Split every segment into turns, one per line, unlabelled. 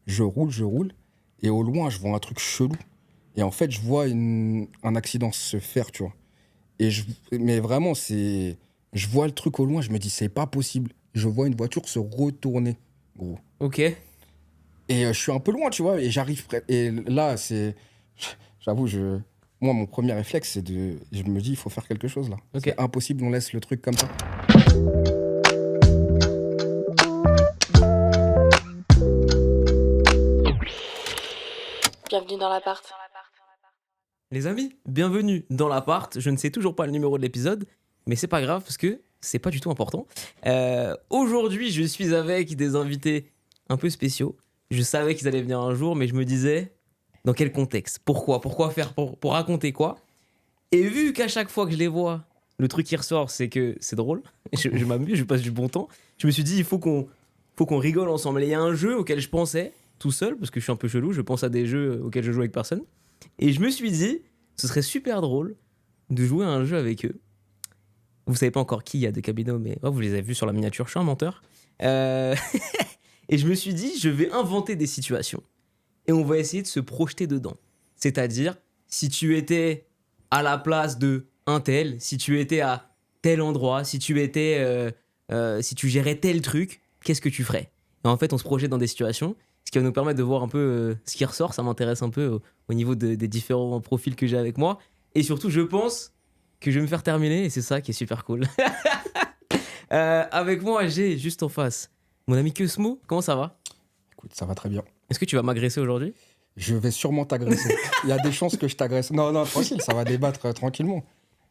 je roule, et au loin, je vois un truc chelou. Et en fait, je vois un accident se faire, tu vois. Mais vraiment, je vois le truc au loin, je me dis, c'est pas possible. Je vois une voiture se retourner, gros.
Ok.
Et je suis un peu loin, tu vois, et j'arrive Et là, j'avoue, moi, mon premier réflexe, je me dis, il faut faire quelque chose, là.
Ok.
C'est impossible, on laisse le truc comme ça.
Bienvenue dans l'appart.
Les amis, bienvenue dans l'appart. Je ne sais toujours pas le numéro de l'épisode, mais c'est pas grave parce que c'est pas du tout important. Aujourd'hui, je suis avec des invités un peu spéciaux. Je savais qu'ils allaient venir un jour, mais je me disais dans quel contexte, pourquoi faire, pour raconter quoi. Et vu qu'à chaque fois que je les vois, le truc qui ressort, c'est que c'est drôle. Je m'amuse, je passe du bon temps. Je me suis dit, il faut qu'on rigole ensemble. Et il y a un jeu auquel je pensais tout seul, parce que je suis un peu chelou, je pense à des jeux auxquels je joue avec personne. Et je me suis dit, ce serait super drôle de jouer à un jeu avec eux. Vous savez pas encore qui il y a de Cabino, mais vous les avez vus sur la miniature, je suis un menteur. Et je me suis dit, je vais inventer des situations. Et on va essayer de se projeter dedans. C'est-à-dire, si tu étais à la place de un tel, si tu étais à tel endroit, si tu gérais tel truc, qu'est-ce que tu ferais? Et en fait, on se projette dans des situations, ce qui va nous permettre de voir un peu ce qui ressort. Ça m'intéresse un peu au niveau des différents profils que j'ai avec moi. Et surtout, je pense que je vais me faire terminer, et c'est ça qui est super cool. Avec moi, j'ai juste en face mon ami Kesmo. Comment ça va?
Écoute, ça va très bien.
Est-ce que tu vas m'agresser aujourd'hui?
Je vais sûrement t'agresser. Il y a des chances que je t'agresse. Non, tranquille, ça va débattre tranquillement.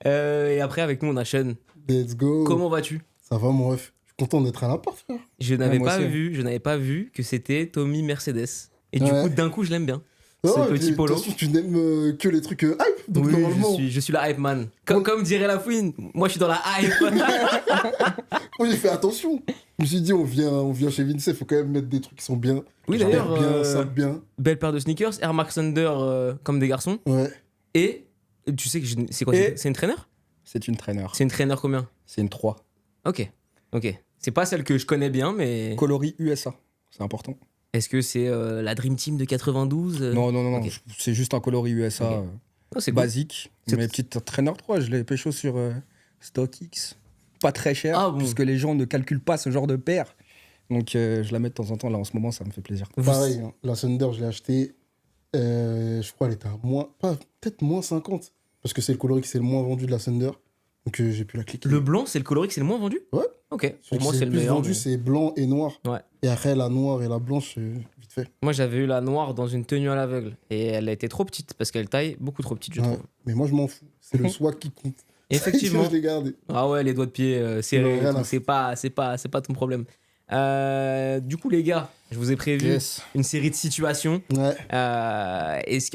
Et après, avec nous, on a Sean.
Let's go.
Comment vas-tu?
Ça va, mon ref? Je suis content d'être à l'appart, frère.
Je n'avais
moi aussi.
je n'avais pas vu que c'était Tommy Mercedes. Et du
Ouais.
coup, d'un coup, je l'aime bien.
Ah,
Ce
et
petit
puis,
polo.
de toute façon, tu n'aimes que les trucs hype, donc
Oui,
normalement.
je suis la hype man. Comme dirait la fouine, moi je suis dans la hype.
Moi, j'ai fait attention. Je me suis dit, on vient chez Vince, il faut quand même mettre des trucs qui sont bien.
Oui,
Genre
d'ailleurs,
bien, ça bien.
belle paire de sneakers, Air Max Thunder comme des garçons.
Ouais.
Et tu sais que c'est quoi?
Et-
C'est une traîneur?
C'est une traîneur.
C'est une traîneur combien?
C'est une 3.
Ok. C'est pas celle que je connais bien, mais
Coloris USA. C'est important.
est-ce que c'est la Dream Team de 92?
Non.
ok.
C'est juste un coloris USA
Ok. Oh, c'est cool.
basique.
C'est-
Mes petites traîneurs 3, je les pécho sur StockX. Pas très cher,
Ah bon.
puisque les gens ne calculent pas ce genre de paire. Donc je la mets de temps en temps. Là, en ce moment, ça me fait plaisir.
Pareil, hein. La Thunder, je l'ai achetée, je crois, elle était à peut-être moins 50. Parce que c'est le coloris qui c'est le moins vendu de la Thunder. Donc j'ai pu la cliquer.
Le blanc, c'est le coloris que c'est le moins vendu?
Ouais.
Ok.
Celui
Pour
qui
moi, c'est le
plus
meilleur.
vendu,
mais-
c'est blanc et noir.
Ouais.
Et après, la noire et la blanche, vite fait.
Moi, j'avais eu la noire dans une tenue à l'aveugle. Et elle était trop petite parce qu'elle taille beaucoup trop petite, je
Ouais.
trouve.
Mais moi, je m'en fous. C'est le swag qui compte.
Effectivement.
Je l'ai gardé.
Ah ouais, les doigts de pied serrés,
Rien
et tout,
à
c'est pas ton problème. Du coup, les gars, je vous ai prévu
Yes.
une série de situations.
Ouais.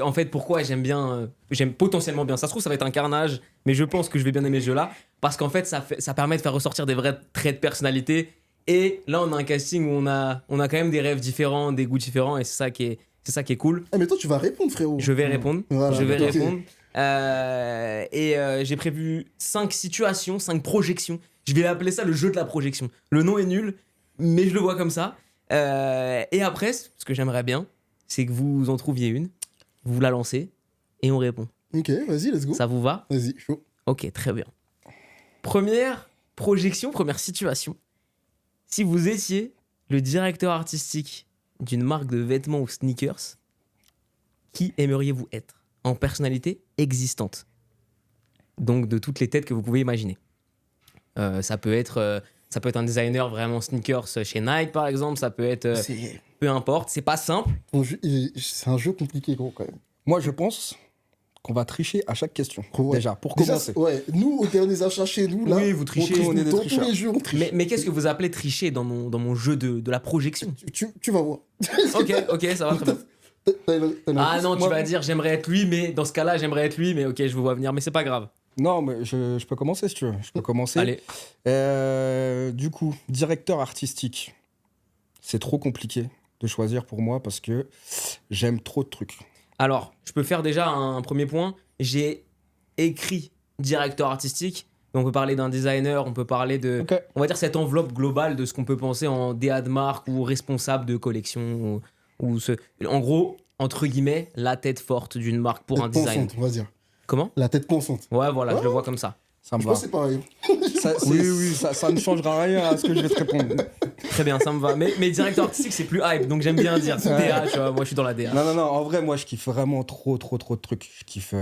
En fait, pourquoi j'aime potentiellement bien. Ça se trouve, ça va être un carnage, mais je pense que je vais bien aimer ce jeu-là parce qu'en fait, ça permet de faire ressortir des vrais traits de personnalité. Et là, on a un casting où on a quand même des rêves différents, des goûts différents, et c'est ça qui est cool.
Eh, mais toi, tu vas répondre, frérot.
Je vais répondre.
Voilà,
je vais
ok.
répondre. J'ai prévu 5 situations, 5 projections. Je vais appeler ça le jeu de la projection. Le nom est nul, mais je le vois comme ça. Et après, ce que j'aimerais bien, c'est que vous en trouviez une, vous la lancez et on répond.
Ok, vas-y, let's go.
Ça vous va?
Vas-y, chaud.
Ok, très bien. Première projection, première situation. Si vous étiez le directeur artistique d'une marque de vêtements ou sneakers, qui aimeriez-vous être en personnalité existante? Donc de toutes les têtes que vous pouvez imaginer. Ça peut être un designer vraiment sneakers chez Nike par exemple, ça peut être peu importe, c'est pas simple.
C'est un jeu compliqué, gros, quand même.
Moi, je pense qu'on va tricher à chaque question.
Ouais.
Déjà, pour
Déjà,
commencer.
ouais, nous, au dernier achat chez nous, là,
Oui, vous trichez,
on triche,
on est des
dans tous
tricheurs.
les jeux, on triche.
Mais qu'est-ce que vous appelez tricher dans mon jeu de la projection?
Tu vas voir.
Ok, ça va très bien. Ah non, tu
Moi-
vas dire j'aimerais être lui, mais dans ce cas-là, j'aimerais être lui, mais ok, je vous vois venir, mais c'est pas grave.
Non, mais je peux commencer si tu veux. Je peux commencer.
Allez,
Du coup, directeur artistique. C'est trop compliqué de choisir pour moi parce que j'aime trop de trucs.
alors, je peux faire déjà un premier point. J'ai écrit directeur artistique, donc on peut parler d'un designer, on peut parler de,
Ok.
on va dire cette enveloppe globale de ce qu'on peut penser en DA de marque ou responsable de collection En gros, entre guillemets, la tête forte d'une marque pour un
Tête
design.
pensante, on va dire.
Comment?
La tête pensante.
Ouais, voilà, je
Ouais.
le vois comme ça.
Ça me
Je
va.
pense que c'est pareil.
Ça ne changera rien à ce que je vais te répondre.
Très bien, ça me va. Mais directeur artistique, c'est plus hype, donc j'aime bien dire DA, tu vois. Moi, je suis dans la DA.
Non, en vrai, moi, je kiffe vraiment trop de trucs. Je kiffe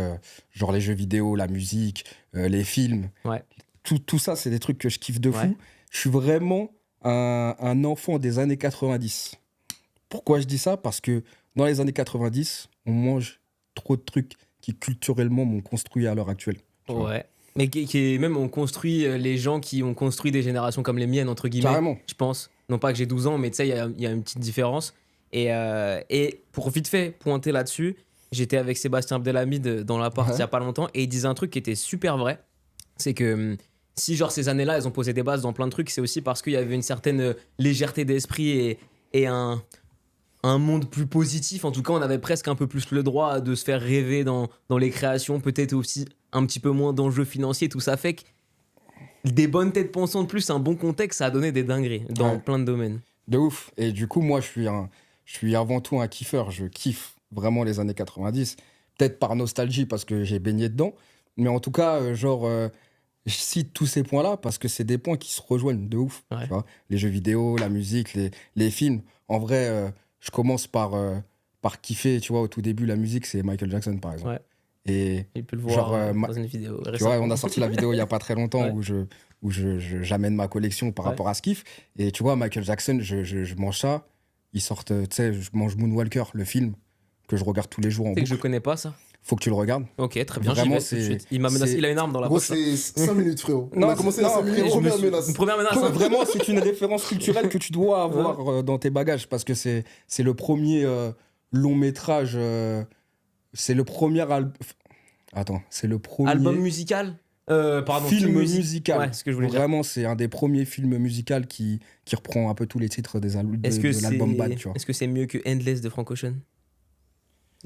genre les jeux vidéo, la musique, les films.
Ouais.
Tout ça, c'est des trucs que je kiffe de fou.
Ouais.
Je suis vraiment un enfant des années 90. Pourquoi je dis ça? Parce que dans les années 90, on mange trop de trucs qui, culturellement, m'ont construit à l'heure actuelle. Tu vois.
Ouais. Mais même on construit les gens qui ont construit des générations comme les miennes, entre guillemets.
Carrément.
Je pense. Non pas que j'ai 12 ans, mais tu sais, il y a une petite différence. Et pour vite fait pointer là-dessus, j'étais avec Sébastien Abdelhamid dans l'appart il y a pas longtemps et il disait un truc qui était super vrai. C'est que si, genre, ces années-là, elles ont posé des bases dans plein de trucs, c'est aussi parce qu'il y avait une certaine légèreté d'esprit et un monde plus positif. En tout cas, on avait presque un peu plus le droit de se faire rêver dans les créations, peut-être aussi un petit peu moins d'enjeux financiers. Tout ça fait que des bonnes têtes pensantes plus un bon contexte, ça a donné des dingueries dans
Ouais.
plein de domaines.
De ouf. Et du coup, moi, je suis avant tout un kiffeur. Je kiffe vraiment les années 90. Peut-être par nostalgie parce que j'ai baigné dedans. Mais en tout cas, je cite tous ces points-là parce que c'est des points qui se rejoignent de ouf.
Ouais.
Tu vois, les jeux vidéo, la musique, les films. En vrai, je commence par kiffer, tu vois, au tout début, la musique, c'est Michael Jackson, par exemple.
Ouais.
Et
Il peut le voir
Genre,
dans une vidéo.
tu vois, on a sorti la vidéo il n'y a pas très longtemps
Ouais.
où j'amène ma collection par
Ouais.
rapport à ce kiff. Et tu vois, Michael Jackson, je mange ça. Ils sortent, tu sais, je mange Moonwalker, le film que je regarde tous les jours en
Tu sais que je
boucle.
connais pas ça.
Faut que tu le regardes.
Ok, très bien.
Vraiment,
J'y vais tout de
c'est-
suite. Il m'a menacé.
c'est-
Il a une arme dans la
Gros,
poche. là.
c'est 5 minutes, frérot.
Non,
On a commencé à
non,
5 minutes.
je me
Première
suis-
menace.
Une première menace. hein.
Vraiment, c'est une référence culturelle que tu dois avoir dans tes bagages parce que c'est le premier long métrage. C'est le premier Attends, c'est le premier
Album musical Pardon,
film
music-
musical.
Ouais, c'est ce que je voulais dire.
Vraiment, c'est un des premiers films musicaux qui reprend un peu tous les titres de
Est-ce que
l'album Bad, tu vois.
Est-ce que c'est mieux que Endless de Frank Ocean?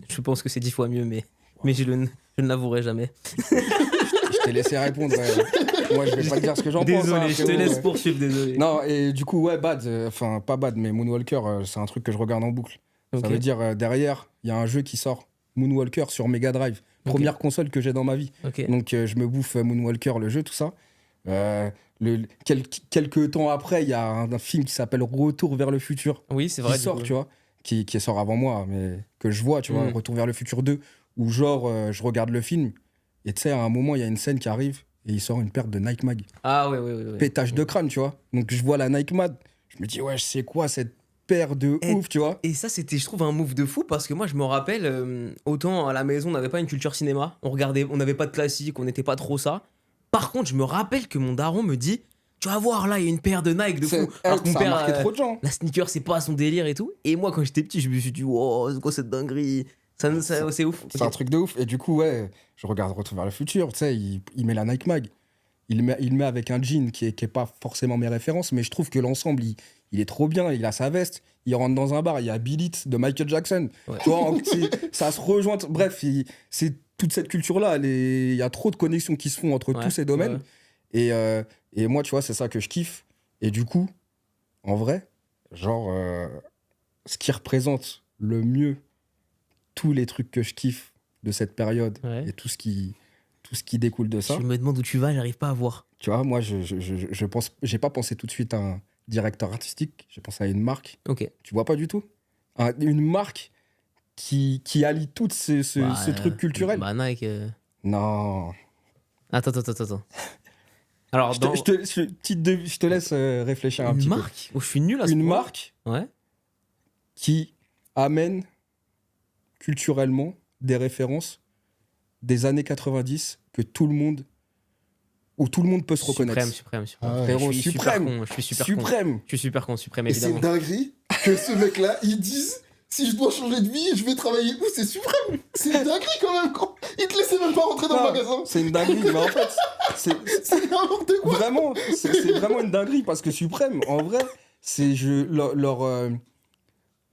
Je pense que c'est 10 fois mieux, mais je ne l'avouerai jamais.
Je t'ai laissé répondre. Moi, je vais pas te dire ce que j'en pense.
Désolé,
hein,
je te
frérot,
laisse
ouais.
poursuivre, désolé.
Non, et du coup, ouais, Bad, enfin, pas Bad, mais Moonwalker, c'est un truc que je regarde en boucle.
Ok.
Ça veut dire, derrière, il y a un jeu qui sort, Moonwalker sur Mega Drive. Première console que j'ai dans ma vie.
Ok.
Donc, je me bouffe Moonwalker, le jeu, tout ça. Quelques temps après, il y a un film qui s'appelle Retour vers le futur.
Oui, c'est
Qui
vrai. du
sort,
coup.
tu vois. Qui sort avant moi, mais que je vois, tu vois,
Mm.
Retour vers le futur 2, où genre, je regarde le film, et tu sais, à un moment, il y a une scène qui arrive, et il sort une paire de Nike Mag.
Ah ouais.
Pétage de crâne, tu vois. Donc je vois la Nike Mag, je me dis, ouais, je sais quoi, cette paire de
Et-
ouf, tu vois.
Et ça, c'était, je trouve, un move de fou parce que moi, je me rappelle, autant à la maison, on n'avait pas une culture cinéma, on n'avait pas de classique, on n'était pas trop ça. Par contre, je me rappelle que mon daron me dit, tu vas voir là, il y a une paire de Nike de fou. Alors que mon
Ça a
père,
marqué trop de gens.
la sneaker, c'est pas son délire et tout. Et moi, quand j'étais petit, je me suis dit, wow, c'est quoi cette dinguerie? C'est ouf.
C'est un truc de ouf. Et du coup, ouais, je regarde Retour vers le futur, tu sais, il met la Nike Mag. Il met avec un jean qui est pas forcément mes références, mais je trouve que l'ensemble, il est trop bien. Il a sa veste, il rentre dans un bar, il y a Beat It de Michael Jackson.
Ouais.
Tu vois, ça se rejoint. Bref, c'est toute cette culture-là. Il y a trop de connexions qui se font entre
Ouais,
tous ces domaines.
ouais.
Et moi, tu vois, c'est ça que je kiffe. Et du coup, en vrai, genre, ce qui représente le mieux tous les trucs que je kiffe de cette période
Ouais.
et tout ce qui découle de ça,
Je me demande où tu vas, j'arrive pas à voir.
tu vois, moi, je pense, j'ai pas pensé tout de suite à un directeur artistique, j'ai pensé à une marque.
Ok.
Tu vois pas du tout? Une marque qui allie tout ce truc culturel.
Bah, Nike.
Non.
Attends. Alors,
Je
dans
te laisse réfléchir un
une
petit peu.
marque où je suis nul à ce
Une
point.
marque
Ouais.
qui amène culturellement des références des années 90 où tout le monde peut se reconnaître.
Suprême.
Ah ouais.
Frérot,
Je suis
suprême.
super con, je suis super con.
Suprême.
Je suis super con, suprême,
Et c'est
évidemment.
une dinguerie que ce mec-là, il dise si je dois changer de vie, je vais travailler où? C'est suprême. C'est une dinguerie quand même. Il te laissait même pas rentrer dans
Non,
le magasin.
c'est une dinguerie, mais en fait, c'est
C'est n'importe quoi.
vraiment, c'est vraiment une dinguerie parce que Suprême, en vrai, c'est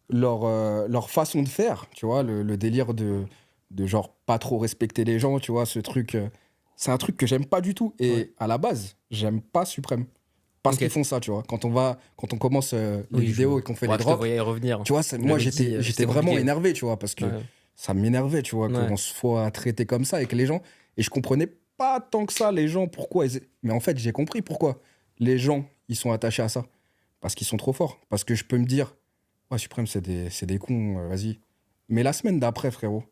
leur façon de faire, tu vois, le délire de genre pas trop respecter les gens, tu vois, ce truc, c'est un truc que j'aime pas du tout. Et
Ouais.
à la base, j'aime pas Suprême Parce
Ok.
qu'ils font ça, tu vois. Quand on commence les
Oui,
vidéos et qu'on fait
Ouais,
les
je te
drops,
voyais revenir.
tu vois, moi,
l'avais dit,
j'étais
c'était
vraiment
compliqué.
énervé, tu vois, parce que
Ouais.
ça m'énervait, tu vois,
Ouais.
qu'on se soit traité comme ça avec les gens. Et je comprenais pas tant que ça, les gens, pourquoi. Mais en fait, j'ai compris pourquoi. Les gens, ils sont attachés à ça. Parce qu'ils sont trop forts. Parce que je peux me dire, ouais, Suprême, c'est des cons, vas-y. Mais la semaine d'après, frérot,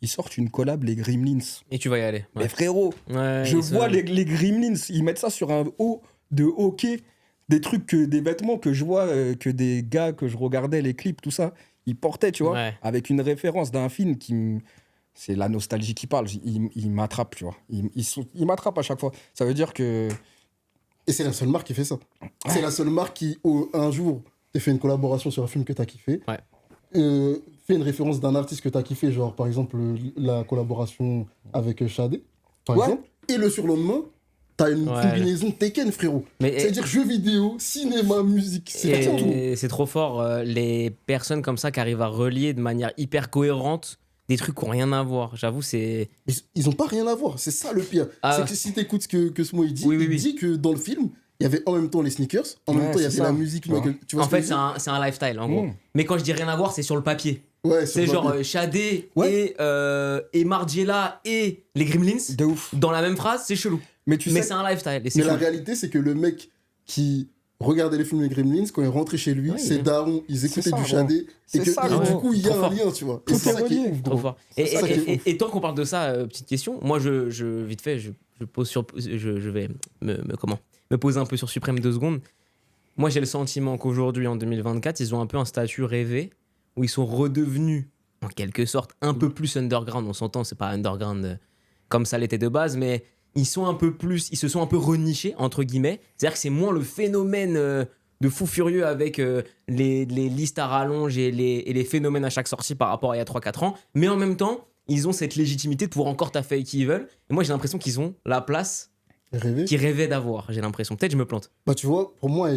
ils sortent une collab, les Gremlins.
Et tu vas y aller.
Mais
Ouais.
frérot,
Ouais,
je
ils
vois
sont-
les Gremlins, ils mettent ça sur un haut de hockey, des trucs, des vêtements que je vois, que des gars que je regardais, les clips, tout ça, ils portaient, tu vois,
Ouais.
avec une référence d'un film c'est la nostalgie qui parle, ils m'attrapent, tu vois. Ils m'attrapent à chaque fois. Ça veut dire que...
Et c'est la seule marque qui fait ça. C'est la seule marque qui, un jour, t'a fait une collaboration sur un film que t'as kiffé.
Ouais.
Fait une référence d'un artiste que t'as kiffé, genre par exemple la collaboration avec Shadé, par
Ouais.
exemple. Et le surlendemain, t'as une
Ouais,
combinaison Tekken, frérot.
Mais
C'est-à-dire jeux vidéo, cinéma, musique. C'est tout.
et c'est trop fort, les personnes comme ça qui arrivent à relier de manière hyper cohérente des trucs qui n'ont rien à voir. J'avoue, c'est.
Ils ont pas rien à voir, c'est ça le pire.
Ah.
C'est que si t'écoutes ce que ce mot il dit,
Oui, oui,
il
oui.
dit que dans le film, il y avait en même temps les sneakers, en même
Ouais,
temps il y
c'est
avait
ça.
la musique.
Tu vois.
Tu vois
En
ce que
fait,
je veux dire
c'est un lifestyle, en gros.
Mmh.
Mais quand je dis rien à voir, c'est sur le papier.
Ouais,
C'est
sur
genre
papier.
Shadé
Ouais.
et Margiela et les Gremlins
De ouf.
dans la même phrase, c'est chelou.
Mais tu
Mais
sais...
c'est un lifestyle. Et c'est
Mais la
cool.
réalité, c'est que le mec qui regardait les films des Gremlins, quand il rentrait chez lui,
Ouais,
ses
il-
darons, ils
C'est
écoutaient
ça,
du
gros.
Shadé. Et,
C'est
que,
ça,
et
gros.
du coup, il y a
Trop
un
fort.
lien, tu vois. Et
Tout
c'est
est
ça qui
relié.
est ouf,
Trop
gros.
fort.
C'est ça qui est ouf.
Et tant qu'on parle de ça, petite question, moi vite fait, je pose je vais me poser un peu sur Suprême 2 secondes. Moi j'ai le sentiment qu'aujourd'hui en 2024, ils ont un peu un statut rêvé où ils sont redevenus en quelque sorte un peu plus underground. On s'entend, c'est pas underground comme ça l'était de base, mais ils sont un peu plus, ils se sont un peu renichés entre guillemets. C'est-à-dire que c'est moins le phénomène de fou furieux avec les listes à rallonge et les phénomènes à chaque sortie par rapport à il y a 3-4 ans. Mais en même temps, ils ont cette légitimité de pouvoir encore taffer avec qui ils veulent. Et moi, j'ai l'impression qu'ils ont la place
Rêver.
qu'ils rêvaient d'avoir. J'ai l'impression. Peut-être je me plante.
Bah, tu vois, pour moi,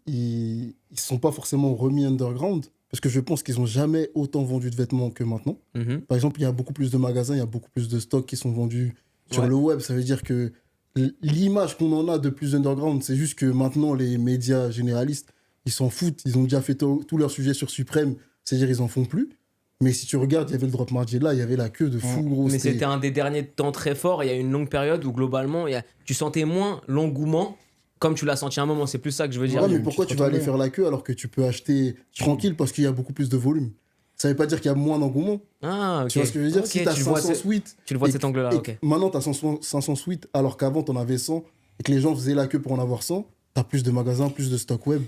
ils sont pas forcément remis underground. Parce que je pense qu'ils ont jamais autant vendu de vêtements que maintenant.
Mhm.
Par exemple, il y a beaucoup plus de magasins, il y a beaucoup plus de stocks qui sont vendus sur
Ouais.
le web. Ça veut dire que l'image qu'on en a de plus underground, c'est juste que maintenant, les médias généralistes, ils s'en foutent. Ils ont déjà fait tous leurs sujets sur Suprême. C'est-à-dire ils en font plus. Mais si tu regardes, il y avait le drop mardi là, il y avait la queue de fou, gros.
Mais c'était un des derniers temps très forts. Il y a eu une longue période où globalement, tu sentais moins l'engouement comme tu l'as senti à un moment. C'est plus ça que je veux dire.
Ouais,
il y a
mais
une
pourquoi
petite
tu vas aller
retombée.
faire la queue alors que tu peux acheter tranquille parce qu'il y a beaucoup plus de volume? Ça veut pas dire qu'il y a moins d'engouement.
Ah, ok.
Tu vois ce que je veux dire?
Ok,
Si t'as
tu le vois
500
ce-
suites,
tu le vois de
et
cet
que-
angle-là.
et
Ok.
que maintenant t'as 500 suites alors qu'avant t'en avais 100 et que les gens faisaient la queue pour en avoir 100, t'as plus de magasins, plus de stock web.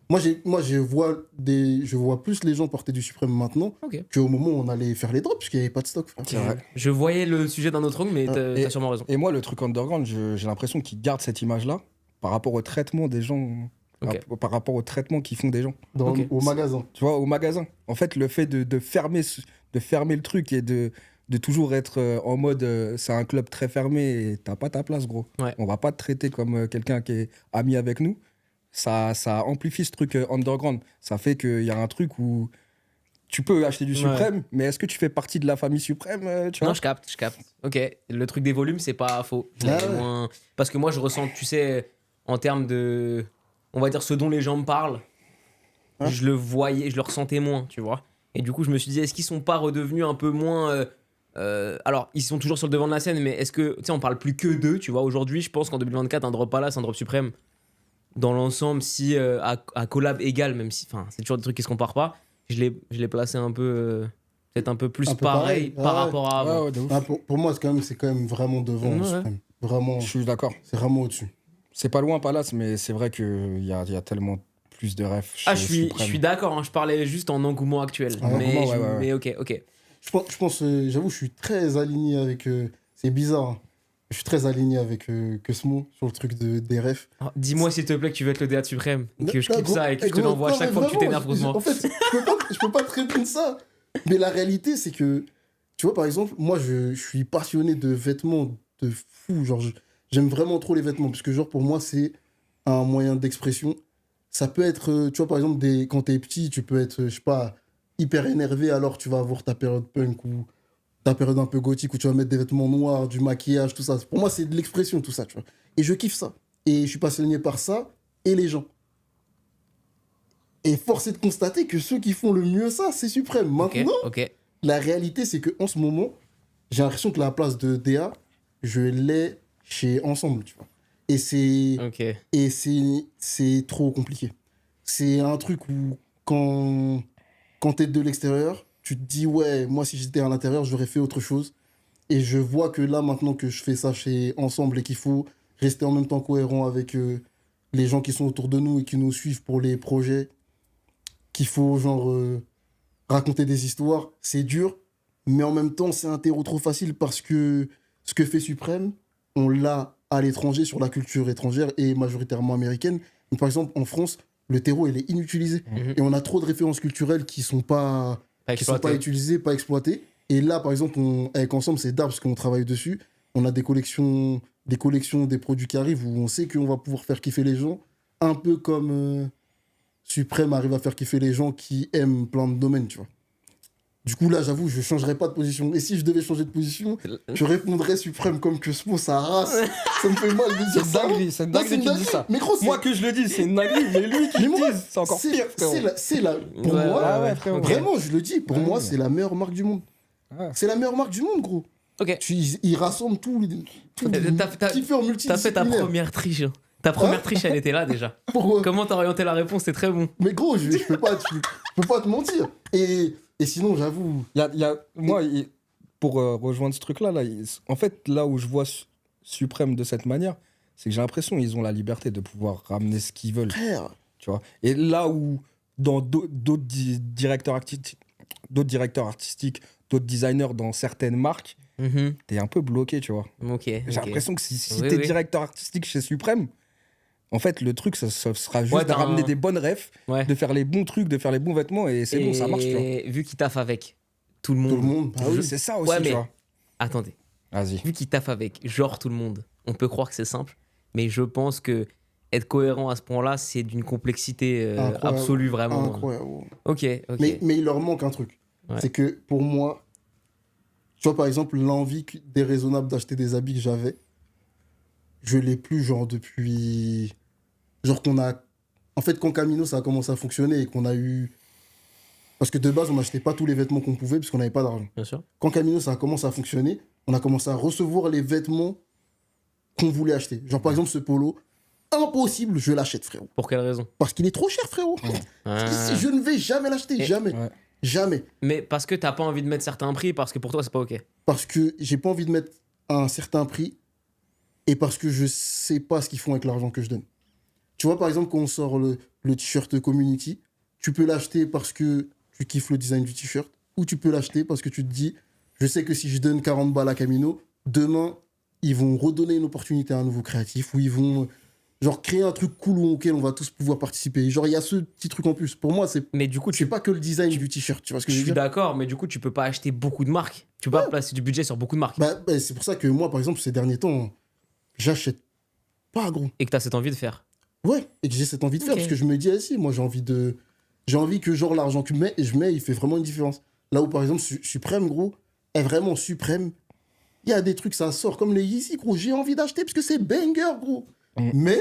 Je vois plus les gens porter du Suprême maintenant
Ok.
qu'au moment où on allait faire les drops parce qu'il n'y avait pas de stock, frère.
C'est vrai.
Je voyais le sujet d'un autre angle, mais
Et-
t'as sûrement raison.
Et moi, le truc underground, j'ai l'impression qu'ils gardent cette image-là par rapport au traitement des gens,
Ok.
par rapport au traitement qu'ils font des gens.
Ok.
Au magasin.
Tu vois, au magasin. En fait, le fait de fermer le truc et de toujours être en mode c'est un club très fermé et t'as pas ta place, gros.
Ouais.
On va pas te traiter comme quelqu'un qui est ami avec nous. Ça amplifie ce truc underground. Ça fait qu'il y a un truc où tu peux acheter du
Ouais.
Suprême, mais est-ce que tu fais partie de la famille Suprême, tu vois?
Non, je capte. Ok, le truc des volumes, c'est pas faux. Je
Ah
l'avais
ouais.
moins- Parce que moi, je ressens, tu sais, en termes de. On va dire ce dont les gens me parlent,
Hein
je le voyais, je le ressentais moins, tu vois. Et du coup, je me suis dit, est-ce qu'ils sont pas redevenus un peu moins. Alors, ils sont toujours sur le devant de la scène, mais est-ce que. Tu sais, on parle plus que d'eux, tu vois. Aujourd'hui, je pense qu'en 2024, un drop Palace, un drop Suprême, dans l'ensemble, si à collab égal, même si. Enfin, c'est toujours des trucs qui se comparent pas, je l'ai placé un peu. Peut-être un peu plus
Un peu
pareil
pareil,
par
ouais.
rapport à avant.
Ouais, ouais, de ouf.
Ah, pour moi, c'est quand même vraiment devant
Ouais.
le Suprême. Vraiment,
Je suis d'accord.
c'est vraiment au-dessus.
C'est pas loin, Palace, mais c'est vrai qu'il y a tellement plus de refs.
Ah,
chez
je suis
Suprême.
d'accord, hein, je parlais juste en engouement actuel.
Ah,
mais,
engouement, ouais.
mais ok.
Je pense j'avoue, je suis très aligné avec. C'est bizarre, hein. Je suis très aligné avec Cosmo sur le truc des refs.
Alors, dis-moi s'il te plaît que tu veux être le DA de Suprême, que je
Là,
clip
gros,
ça et que je te
gros,
l'envoie à
non,
chaque
mais
fois que tu
vraiment,
t'énerves contre moi.
En fait, je peux pas te répondre ça. Mais la réalité, c'est que, tu vois, par exemple, moi, je suis passionné de vêtements de fou. Genre, j'aime vraiment trop les vêtements. Parce que, genre, pour moi, c'est un moyen d'expression. Ça peut être, tu vois, par exemple, quand t'es petit, tu peux être, je sais pas, hyper énervé, alors tu vas avoir ta période punk ou ta période un peu gothique où tu vas mettre des vêtements noirs, du maquillage, tout ça. Pour moi, c'est de l'expression, tout ça, tu vois. Et je kiffe ça. Et je suis passionné par ça et les gens. Et force est de constater que ceux qui font le mieux ça, c'est Suprême.
Ok,
Maintenant,
ok.
la réalité, c'est qu'en ce moment, j'ai l'impression que la place de DA, je l'ai chez Ensemble, tu vois. Et c'est
Ok.
c'est trop compliqué. C'est un truc où, quand t'es de l'extérieur, tu te dis, ouais, moi, si j'étais à l'intérieur, j'aurais fait autre chose. Et je vois que là, maintenant que je fais ça chez Ensemble et qu'il faut rester en même temps cohérent avec les gens qui sont autour de nous et qui nous suivent pour les projets, qu'il faut, genre, raconter des histoires, c'est dur. Mais en même temps, c'est un terreau trop facile parce que ce que fait Suprême, on l'a à l'étranger sur la culture étrangère et majoritairement américaine. Mais par exemple, en France, le terreau, il est inutilisé.
Mhm.
Et on a trop de références culturelles qui sont pas
Pas exploité.
utilisées, pas exploitées. Et là, par exemple, avec Ensemble, c'est d'art parce qu'on travaille dessus. On a des collections, des produits qui arrivent où on sait qu'on va pouvoir faire kiffer les gens. Un peu comme Suprême arrive à faire kiffer les gens qui aiment plein de domaines, tu vois. Du coup, là, j'avoue, je ne changerais pas de position. Et si je devais changer de position, je répondrais Suprême comme que ce mot, ça race. Ça me fait mal de dire ça.
C'est une
Non,
dinguerie qu'il dise ça.
Mais gros, c'est...
Moi que je le dis, c'est une dinguerie, mais lui qui
Mais
le
moi,
dise, c'est encore pire, frérot.
Pour
Ouais,
moi,
Ah ouais, frérot.
ok.
vraiment, je le dis, pour
Ouais.
moi, c'est la meilleure marque du monde.
Ouais.
C'est la meilleure marque du monde, gros.
Ok.
Il rassemble tout
T'as-
qui fait en
T'as fait ta
multidisciplinaire.
première triche. Hein. Ta première triche, elle était là déjà.
Pourquoi
Comment t'as orienté la réponse, c'est très bon.
Mais gros, je peux pas te mentir. Et sinon, j'avoue...
Moi, pour rejoindre ce truc-là, en fait, là où je vois Suprême de cette manière, c'est que j'ai l'impression qu'ils ont la liberté de pouvoir ramener ce qu'ils veulent,
Frère,
tu vois. Et là où, dans d'autres directeurs artistiques, d'autres designers dans certaines marques,
Mhm.
t'es un peu bloqué, tu vois.
Ok.
J'ai
ok.
l'impression que si
Oui,
t'es
oui.
directeur artistique chez Suprême, en fait, le truc, ça sera juste
Ouais,
de ramener des bonnes refs,
Ouais.
de faire les bons trucs, de faire les bons vêtements, et c'est bon, ça marche, tu vois.
Et vu qu'il taffe avec tout le monde.
tout le monde... Ah oui.
C'est ça aussi,
Ouais, mais-
tu vois.
Attendez.
Vas-y.
Vu qu'il taffe avec genre tout le monde, on peut croire que c'est simple, mais je pense que être cohérent à ce point-là, c'est d'une complexité
Incroyable.
absolue, vraiment.
Incroyable.
Ok, ok.
Mais il leur manque un truc.
Ouais.
C'est que pour moi, tu vois, par exemple, l'envie déraisonnable d'acheter des habits que j'avais, je l'ai plus, genre, depuis. Genre, qu'on a. En fait, quand Camino, ça a commencé à fonctionner et qu'on a eu. Parce que de base, on n'achetait pas tous les vêtements qu'on pouvait parce qu'on n'avait pas d'argent.
Bien sûr.
Quand Camino, ça a commencé à fonctionner, on a commencé à recevoir les vêtements qu'on voulait acheter. Genre, par exemple, ce polo, impossible, je l'achète, frérot.
Pour quelle raison?
Parce qu'il est trop cher, frérot.
Ah.
Je ne vais jamais l'acheter,
Et-
jamais.
Ouais.
Jamais.
Mais parce que t'as pas envie de mettre certains prix, parce que pour toi, c'est pas ok.
Parce que j'ai pas envie de mettre un certain prix et parce que je sais pas ce qu'ils font avec l'argent que je donne. Tu vois, par exemple, quand on sort le t-shirt Community, tu peux l'acheter parce que tu kiffes le design du t-shirt ou tu peux l'acheter parce que tu te dis, je sais que si je donne 40 balles à Camino, demain, ils vont redonner une opportunité à un nouveau créatif ou ils vont genre créer un truc cool auquel on va tous pouvoir participer. Genre, il y a ce petit truc en plus. Pour moi, c'est
Mais du coup,
c'est pas que le design du t-shirt, tu vois ce que
je
je veux
suis
dire?
d'accord, mais du coup, tu peux pas acheter beaucoup de marques. Tu peux pas placer du budget sur beaucoup de marques.
Bah, c'est pour ça que moi, par exemple, ces derniers temps, j'achète pas, gros.
Et que t'as cette envie de faire.
Ouais, et que j'ai cette envie de faire
Ok.
parce que je me dis, ah, si, moi, j'ai envie que, genre, l'argent que je mets, il fait vraiment une différence. Là où, par exemple, Suprême, gros, est vraiment Suprême. Il y a des trucs, ça sort comme les Yeezy, gros. J'ai envie d'acheter parce que c'est banger, gros. Mais,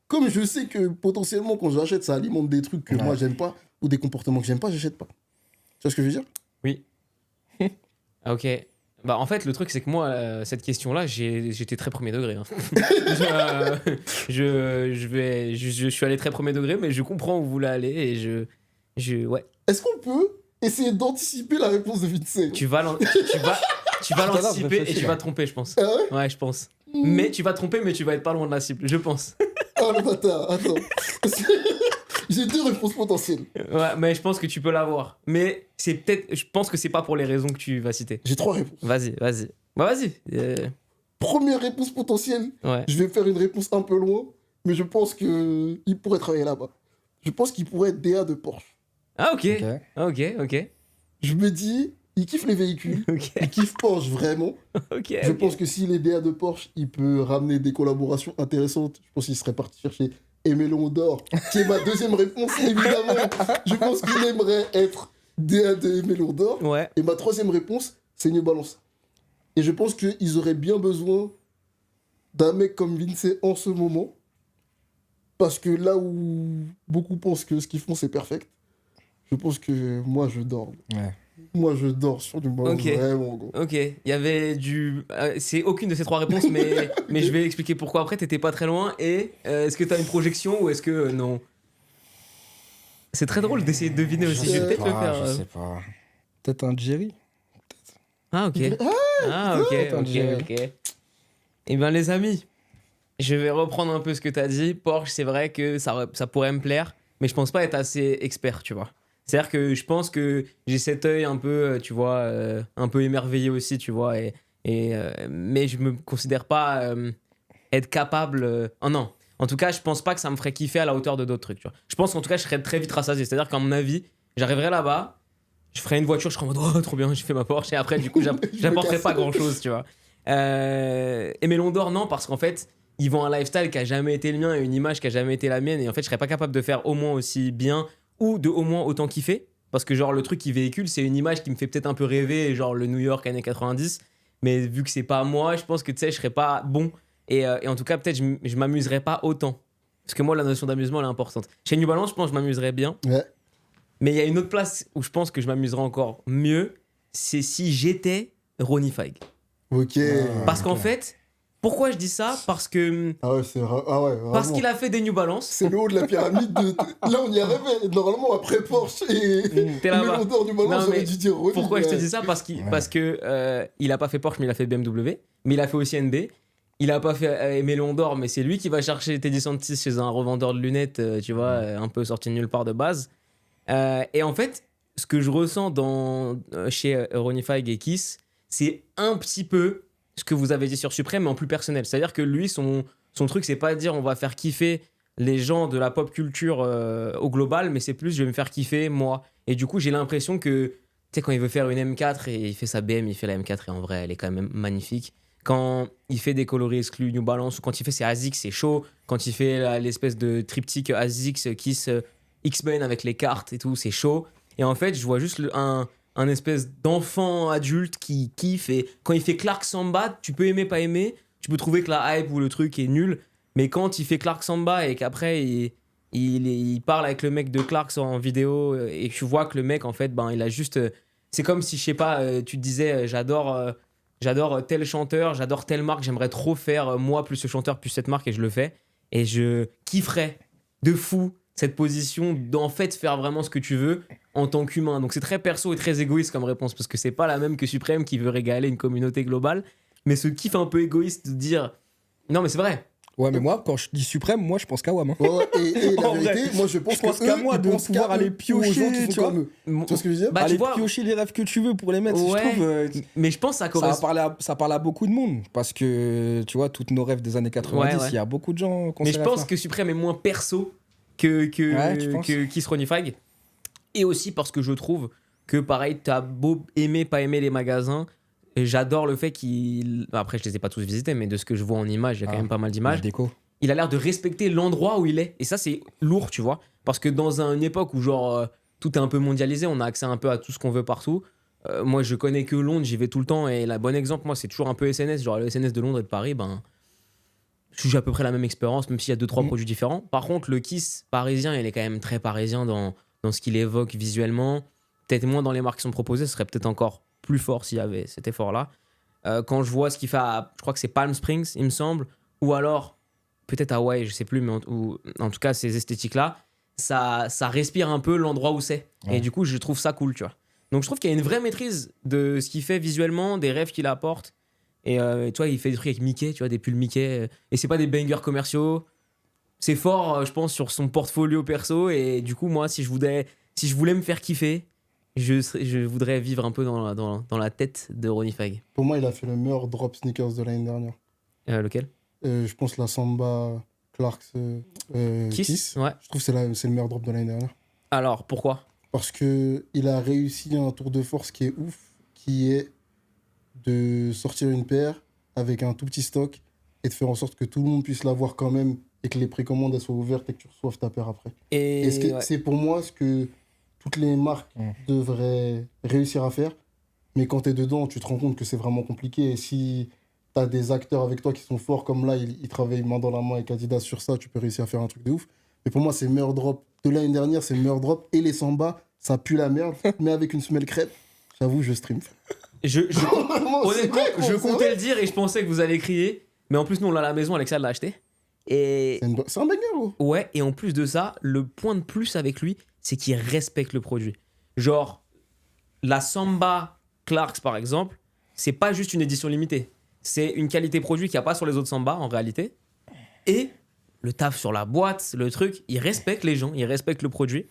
comme je sais que potentiellement, quand j'achète, ça alimente des trucs que moi, j'aime pas ou des comportements que j'aime pas, j'achète pas. Tu vois ce que je veux dire?
Oui. Ah, ok. Bah, en fait, le truc, c'est que moi, cette question-là, j'étais très premier degré. Hein. je suis allé très premier degré, mais je comprends où vous voulez aller et ouais.
Est-ce qu'on peut essayer d'anticiper la réponse de Vincent?
Tu vas l'anticiper et
réfléchir,
tu vas te tromper, je pense.
Ah ouais?
Ouais, je pense. Mais tu vas te tromper, mais tu vas être pas loin de la cible, je pense.
Oh le bâtard, attends. J'ai deux réponses potentielles.
Ouais, mais je pense que tu peux l'avoir. Mais c'est peut-être, je pense que c'est pas pour les raisons que tu vas citer.
J'ai trois réponses.
Vas-y. Bah, vas-y.
Première réponse potentielle,
Ouais.
je vais faire une réponse un peu loin, mais je pense qu'il pourrait travailler là-bas. Je pense qu'il pourrait être DA de Porsche.
Ah, ok.
Ok.
Ok.
Je me dis, il kiffe les véhicules,
Ok.
il kiffe Porsche vraiment.
Ok.
Je pense que s'il est DA de Porsche, il peut ramener des collaborations intéressantes. Je pense qu'il serait parti chercher Emelon d'Or, qui est ma deuxième réponse, évidemment. Je pense qu'il aimerait être DA de Emelon d'Or.
Ouais.
Et ma troisième réponse, c'est New Balance. Et je pense qu'ils auraient bien besoin d'un mec comme Vince en ce moment. parce que là où beaucoup pensent que ce qu'ils font, c'est perfect, je pense que moi, je dors.
Ouais.
Moi, je dors sur du balance,
Ok.
vraiment, gros.
Ok, il y avait du. C'est aucune de ces trois réponses, mais je vais expliquer pourquoi après, t'étais pas très loin. Et est-ce que t'as une projection ou est-ce que non? C'est très drôle d'essayer de deviner aussi. Je vais peut-être le faire.
Je sais pas. Peut-être un Jerry.
Ah, ok. Ah, ok,
Attends,
ok,
j'ai-
ok. Eh bien, les amis, je vais reprendre un peu ce que t'as dit. Porsche, c'est vrai que ça pourrait me plaire, mais je pense pas être assez expert, tu vois. C'est-à-dire que je pense que j'ai cet œil un peu, tu vois, un peu émerveillé aussi, tu vois, mais je me considère pas être capable. Oh non. En tout cas, je pense pas que ça me ferait kiffer à la hauteur de d'autres trucs, tu vois. Je pense qu'en tout cas, je serais très vite rassasié. C'est-à-dire qu'à mon avis, j'arriverais là-bas, je ferais une voiture, je serais en mode oh, trop bien, j'ai fait ma Porsche, et après, du coup, j'apporterais pas grand-chose, tu vois. Et Melon d'Or, non, parce qu'en fait, ils vont un lifestyle qui a jamais été le mien et une image qui a jamais été la mienne, et en fait, je serais pas capable de faire au moins aussi bien ou de au moins autant kiffer. Parce que, genre, le truc qu'ils véhiculent, c'est une image qui me fait peut-être un peu rêver, genre le New York années 90. Mais vu que c'est pas moi, je pense que, tu sais, je serais pas bon. Et en tout cas, peut-être, je m'amuserais pas autant. Parce que moi, la notion d'amusement, elle est importante. Chez New Balance, je pense que je m'amuserais bien.
Ouais.
Mais il y a une autre place où je pense que je m'amuserais encore mieux. C'est si j'étais Ronnie Fike.
Ok.
Parce qu'en
ok.
fait, pourquoi je dis ça? Parce que.
Ah ouais, ah ouais,
Parce
vraiment.
qu'il a fait des New Balance.
C'est le haut de la pyramide. Là, on y arrivait. Normalement, après Porsche et
T'es là-bas.
Melon d'Or du Ballon,
Non,
j'aurais
mais
dû dire Ronnie.
Pourquoi je te
Ouais.
dis ça? Parce
Ouais.
que il a pas fait Porsche, mais il a fait BMW. Mais il a fait aussi NB. Il a pas fait Melon d'Or, mais c'est lui qui va chercher Teddy Santis chez un revendeur de lunettes, tu vois, un peu sorti de nulle part de base. Et en fait, ce que je ressens chez Ronnie Fike et Kiss, c'est un petit peu ce que vous avez dit sur Supreme, mais en plus personnel. C'est-à-dire que lui, son truc, c'est pas de dire on va faire kiffer les gens de la pop culture au global, mais c'est plus je vais me faire kiffer moi. Et du coup, j'ai l'impression que, tu sais, quand il veut faire une M4 et il fait sa BM, il fait la M4 et en vrai, elle est quand même magnifique. Quand il fait des coloris exclus New Balance ou quand il fait ses ASICS, c'est chaud. Quand il fait l'espèce de triptyque ASICS Kiss X-Men avec les cartes et tout, c'est chaud. Et en fait, je vois juste un espèce d'enfant adulte qui kiffe. Et quand il fait Clark Samba, tu peux aimer, pas aimer. Tu peux trouver que la hype ou le truc est nul. Mais quand il fait Clark Samba et qu'après il parle avec le mec de Clark en vidéo et que tu vois que le mec, en fait, ben, il a juste. C'est comme si, je sais pas, tu te disais, j'adore tel chanteur, j'adore telle marque, j'aimerais trop faire moi plus ce chanteur plus cette marque et je le fais. Et je kifferais de fou cette position d'en fait faire vraiment ce que tu veux en tant qu'humain. Donc c'est très perso et très égoïste comme réponse parce que c'est pas la même que Supreme qui veut régaler une communauté globale, mais ce kiff un peu égoïste de dire non mais c'est vrai.
Ouais, mais moi, quand je dis suprême, moi, je pense qu'à WAM. Hein.
Ouais, ouais, et la
En vrai,
vérité, moi je pense,
je pense
que
qu'à
eux,
moi
ils
de
pensent
pouvoir
qu'à
aller
eux,
piocher,
aux gens qui
tu
sont
vois.
comme eux. Tu vois ce que je veux dire?
Bah, tu
Aller
vois,
piocher les rêves que tu veux pour les mettre,
ouais,
je trouve.
mais je pense que ça
Ça
correspond.
parle à beaucoup de monde. Parce que, tu vois, tous nos rêves des années 90,
Ouais.
il y a beaucoup de gens qui ont
Mais
ces
je pense
rêves-là.
que Supreme est moins perso
Ouais, tu penses
que Kiss Ronnie Fag. Et aussi parce que je trouve que, pareil, t'as beau aimer, pas aimer les magasins. Et j'adore le fait qu'il. Après, je les ai pas tous visités, mais de ce que je vois en images, il y a quand même pas mal
La
d'images.
déco.
Il a l'air de respecter l'endroit où il est. Et ça, c'est lourd, tu vois. Parce que dans une époque où, genre, tout est un peu mondialisé, on a accès un peu à tout ce qu'on veut partout. Moi, je connais que Londres, j'y vais tout le temps. Et le bon exemple, moi, c'est toujours un peu SNS. Genre, le SNS de Londres et de Paris, ben. J'ai à peu près la même expérience, même s'il y a 2-3 produits différents. Par contre, le Kiss parisien, il est quand même très parisien dans ce qu'il évoque visuellement. Peut-être moins dans les marques qui sont proposées, ce serait peut-être encore plus fort s'il y avait cet effort-là. Quand je vois ce qu'il fait je crois que c'est Palm Springs, il me semble, ou alors peut-être Hawaï, je sais plus, mais en tout cas, ces esthétiques-là, ça respire un peu l'endroit où c'est.
Ouais.
Et du coup, je trouve ça cool, tu vois. Donc je trouve qu'il y a une vraie maîtrise de ce qu'il fait visuellement, des rêves qu'il apporte. Et tu vois, il fait des trucs avec Mickey, tu vois, des pulls Mickey. Et c'est pas des bangers commerciaux. C'est fort, je pense, sur son portfolio perso. Et du coup, moi, si je voulais me faire kiffer, je voudrais vivre un peu dans la tête de Ronnie Fag.
Pour moi, il a fait le meilleur drop sneakers de l'année dernière.
Lequel?
Je pense la Samba Clarks Kiss.
Ouais.
Je trouve que c'est le meilleur drop de l'année dernière.
Alors, pourquoi?
Parce qu'il a réussi un tour de force qui est ouf, qui est de sortir une paire avec un tout petit stock et de faire en sorte que tout le monde puisse l'avoir quand même et que les précommandes elles soient ouvertes et que tu reçoives ta paire après. Et
Ouais.
c'est pour moi ce que toutes les marques devraient réussir à faire. Mais quand tu es dedans, tu te rends compte que c'est vraiment compliqué. Et si t'as des acteurs avec toi qui sont forts, comme là, ils travaillent main dans la main avec Adidas sur ça, tu peux réussir à faire un truc de ouf. Mais pour moi, c'est le meilleur drop de l'année dernière, c'est le meilleur drop. Et les Samba, ça pue la merde, mais avec une semelle crêpe, j'avoue, je stream.
Honnêtement,
vrai,
je
c'est
comptais le dire et je pensais que vous allez crier. Mais en plus, nous, on l'a à la maison, Alexa l'a acheté. Et
C'est un banger, gros.
ouais, et en plus de ça, le point de plus avec lui, c'est qu'il respecte le produit. Genre, la Samba Clarks, par exemple, c'est pas juste une édition limitée. C'est une qualité produit qu'il n'y a pas sur les autres Samba, en réalité. Et le taf sur la boîte, le truc, il respecte les gens, il respecte le produit.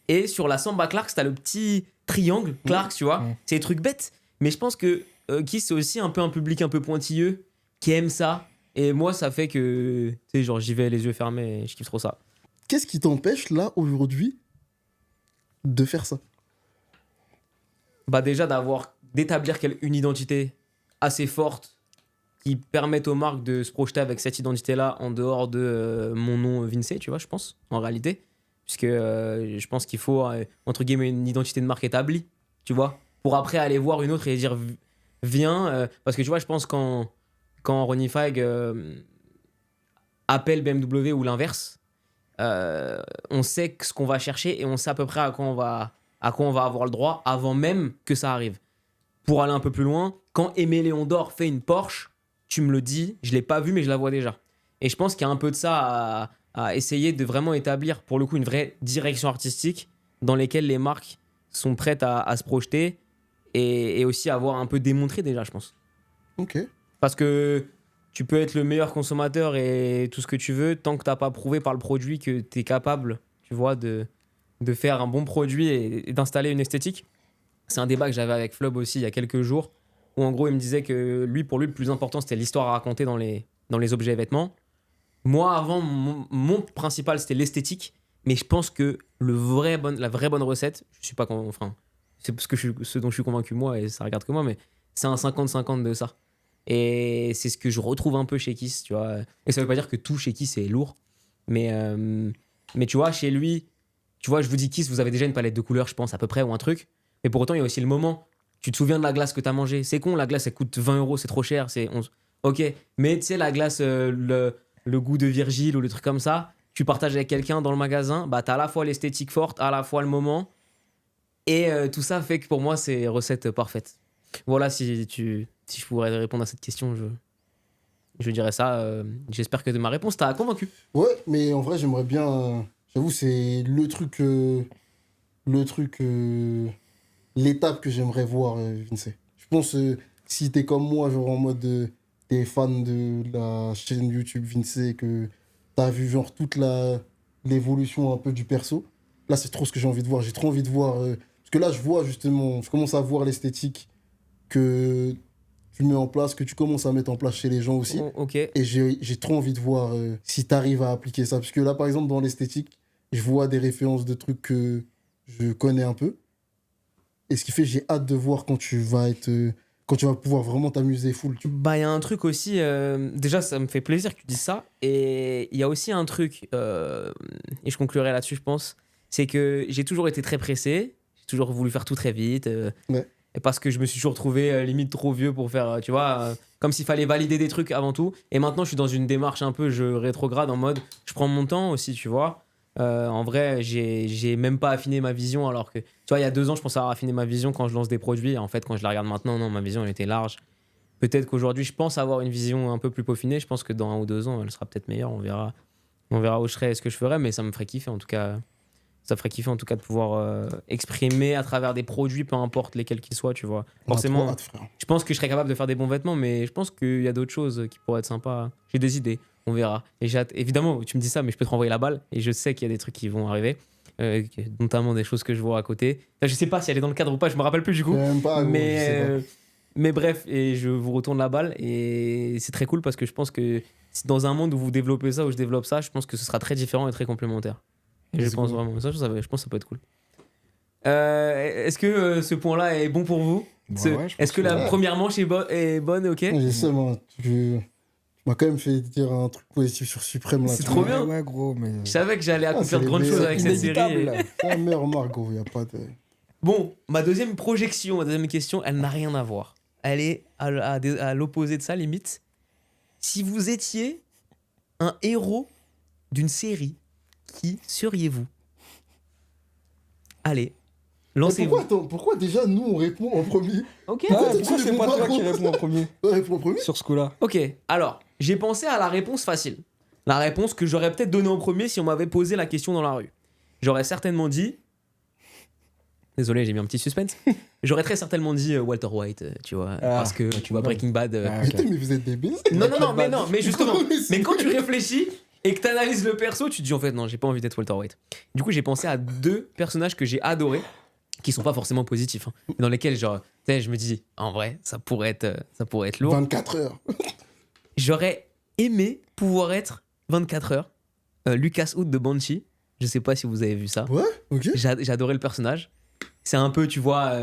Et sur la Samba Clarks, t'as le petit triangle Clarks, tu vois. C'est des trucs bêtes. Mais je pense que Kiss, c'est aussi un peu un public un peu pointilleux qui aime ça. Et moi, ça fait que, tu sais, genre, j'y vais les yeux fermés et je kiffe trop ça.
Qu'est-ce qui t'empêche, là, aujourd'hui, de faire ça?
Bah, déjà, d'établir une identité assez forte qui permette aux marques de se projeter avec cette identité-là en dehors de mon nom Vince, tu vois, je pense, en réalité. Puisque je pense qu'il faut, entre guillemets, une identité de marque établie, tu vois, pour après aller voir une autre et dire viens. Parce que tu vois, je pense quand Ronnie Fag appelle BMW ou l'inverse, on sait ce qu'on va chercher et on sait à peu près à quoi on va avoir le droit avant même que ça arrive. Pour aller un peu plus loin, quand Aimé Léon d'Or fait une Porsche, tu me le dis, je l'ai pas vu mais je la vois déjà. Et je pense qu'il y a un peu de ça à essayer de vraiment établir pour le coup une vraie direction artistique dans lesquelles les marques sont prêtes à se projeter et aussi avoir un peu démontré déjà, je pense.
Ok.
Parce que tu peux être le meilleur consommateur et tout ce que tu veux tant que tu n'as pas prouvé par le produit que tu es capable, tu vois, de faire un bon produit et d'installer une esthétique. C'est un débat que j'avais avec Flob aussi il y a quelques jours où en gros il me disait que pour lui le plus important c'était l'histoire à raconter dans les objets et vêtements. Moi avant mon principal c'était l'esthétique, mais je pense que la vraie bonne recette, je suis pas enfin c'est ce dont je suis convaincu moi et ça regarde que moi, mais c'est un 50-50 de ça. Et c'est ce que je retrouve un peu chez Kiss, tu vois. Et ça veut pas dire que tout chez Kiss est lourd, mais tu vois, chez lui, tu vois, je vous dis Kiss, vous avez déjà une palette de couleurs, je pense, à peu près, ou un truc. Mais pour autant, il y a aussi le moment. Tu te souviens de la glace que t'as mangée. C'est con, la glace, elle coûte 20 €, c'est trop cher. Ok, mais tu sais, la glace, le goût de Virgile ou le truc comme ça, tu partages avec quelqu'un dans le magasin, bah t'as à la fois l'esthétique forte, à la fois le moment. Et tout ça fait que pour moi, c'est recette parfaite. Voilà, si je pourrais répondre à cette question, je dirais ça. J'espère que ma réponse t'a convaincu.
Ouais, mais en vrai, j'aimerais bien. J'avoue, c'est l'étape que j'aimerais voir, Vince. Je pense, si t'es comme moi, genre en mode, t'es fan de la chaîne YouTube Vince, que t'as vu genre l'évolution un peu du perso, là, c'est trop ce que j'ai envie de voir. J'ai trop envie de voir. Parce que là, je vois justement, je commence à voir l'esthétique que tu mets en place, que tu commences à mettre en place chez les gens aussi.
Ok.
Et j'ai trop envie de voir si tu arrives à appliquer ça. Parce que là, par exemple, dans l'esthétique, je vois des références de trucs que je connais un peu. Et ce qui fait, j'ai hâte de voir quand tu vas pouvoir vraiment t'amuser full.
Bah, il y a un truc aussi. Déjà, ça me fait plaisir que tu dises ça. Et il y a aussi un truc, et je conclurai là-dessus, je pense, c'est que j'ai toujours été très pressé. J'ai toujours voulu faire tout très vite.
Ouais.
Et parce que je me suis toujours trouvé limite trop vieux pour faire, tu vois, comme s'il fallait valider des trucs avant tout. Et maintenant, je suis dans une démarche un peu rétrograde en mode, je prends mon temps aussi, tu vois. En vrai, j'ai même pas affiné ma vision alors que, tu vois, il y a 2 ans, je pensais avoir affiné ma vision quand je lance des produits. Et en fait, quand je la regarde maintenant, non, ma vision, elle était large. Peut-être qu'aujourd'hui, je pense avoir une vision un peu plus peaufinée. Je pense que dans 1 ou 2 ans, elle sera peut-être meilleure. On verra où je serai et ce que je ferai, mais ça me ferait kiffer en tout cas. Ça ferait kiffer en tout cas de pouvoir exprimer à travers des produits, peu importe lesquels qu'ils soient, tu vois. Forcément,
trop hâte, frère.
je pense que je serais capable de faire des bons vêtements, mais je pense qu'il y a d'autres choses qui pourraient être sympas. J'ai des idées, on verra. Et j'ai hâte. Évidemment, tu me dis ça, mais je peux te renvoyer la balle. Et je sais qu'il y a des trucs qui vont arriver, notamment des choses que je vois à côté. Là, je sais pas si elle est dans le cadre ou pas, je me rappelle plus du coup.
Même pas, gros, je sais pas.
Mais bref, et je vous retourne la balle. Et c'est très cool parce que je pense que dans un monde où vous développez ça, où je développe ça, je pense que ce sera très différent et très complémentaire. Et je pense vraiment, je pense que ça peut être cool. Est-ce que ce point-là est bon pour vous?
Ouais,
est-ce que la première manche est bonne, ok?
Justement, tu m'as quand même fait dire un truc positif sur Suprême. Là,
C'est trop bien.
Ouais, gros, mais.
Je savais que j'allais accomplir
c'est
de grandes
les
choses
meilleurs.
avec cette série.
Inévitable.
C'est la meilleure remarque, gros. Y a pas de...
Bon, ma deuxième question, ma deuxième question, elle n'a rien à voir. Elle est à l'opposé de ça, limite. Si vous étiez un héros d'une série, qui seriez-vous? Allez,
Mais
lancez-vous.
pourquoi déjà nous on répond en premier?
Ok.
Pourquoi
Pourquoi
tu
c'est
réponds
pas
pas,
toi qui
gros
réponds en premier
On répond en premier?
sur ce coup-là?
Ok, alors, j'ai pensé à la réponse facile. La réponse que j'aurais peut-être donnée en premier si on m'avait posé la question dans la rue. J'aurais certainement dit... Désolé, j'ai mis un petit suspense. J'aurais très certainement dit Walter White, tu vois. parce que, tu vois, Breaking Bad...
Ah,
Mais
ok.
putain, mais vous êtes des baises.
Mais justement...
Non, mais c'est
Mais quand tu
vrai.
réfléchis et que tu analyses le perso, tu te dis en fait, non, j'ai pas envie d'être Walter White. Du coup, j'ai pensé à 2 personnages que j'ai adorés, qui sont pas forcément positifs, hein, mais dans lesquels, genre, tu sais, je me dis, en vrai, ça pourrait être lourd.
24 heures.
J'aurais aimé pouvoir être 24 heures. Lucas Hood de Banshee. Je sais pas si vous avez vu ça.
Ouais, ok.
J'adorais le personnage. C'est un peu, tu vois.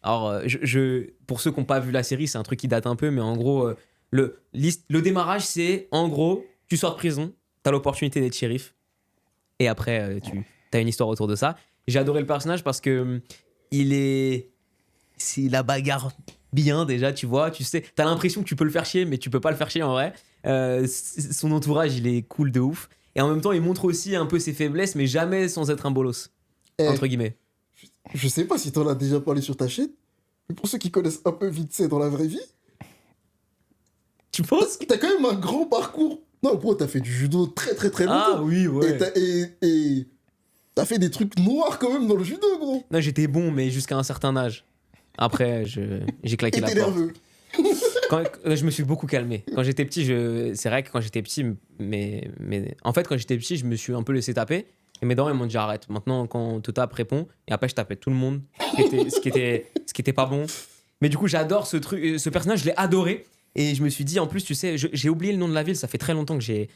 Pour ceux qui n'ont pas vu la série, c'est un truc qui date un peu, mais en gros, le démarrage, c'est en gros, tu sors de prison, tu as l'opportunité d'être shérif, et après, tu as une histoire autour de ça. J'ai adoré le personnage parce que c'est la bagarre bien déjà, tu vois. Tu sais, t'as l'impression que tu peux le faire chier, mais tu peux pas le faire chier en vrai. Son entourage, il est cool de ouf. Et en même temps, il montre aussi un peu ses faiblesses, mais jamais sans être un bolos,
Eh,
entre guillemets.
je sais pas si t'en as déjà parlé sur ta chaîne, mais pour ceux qui connaissent un peu vite c'est dans la vraie vie,
Tu penses?
t'as quand même un grand parcours. Non, bro, t'as fait du judo très très très longtemps.
Ah oui, ouais.
Et t'as fait des trucs noirs quand même dans le judo, gros.
Non, j'étais bon, mais jusqu'à un certain âge. Après, j'ai claqué
Et
la
t'es
porte.
nerveux.
Je me suis beaucoup calmé. Quand j'étais petit, c'est vrai que quand j'étais petit, mais en fait, quand j'étais petit, je me suis un peu laissé taper. Et mes darons, ils m'ont dit arrête. Maintenant, quand on te tape, réponds. Et après, je tapais tout le monde, ce qui était pas bon. Mais du coup, j'adore ce personnage, je l'ai adoré. Et je me suis dit, en plus, tu sais, j'ai oublié le nom de la ville. Ça fait très longtemps que j'ai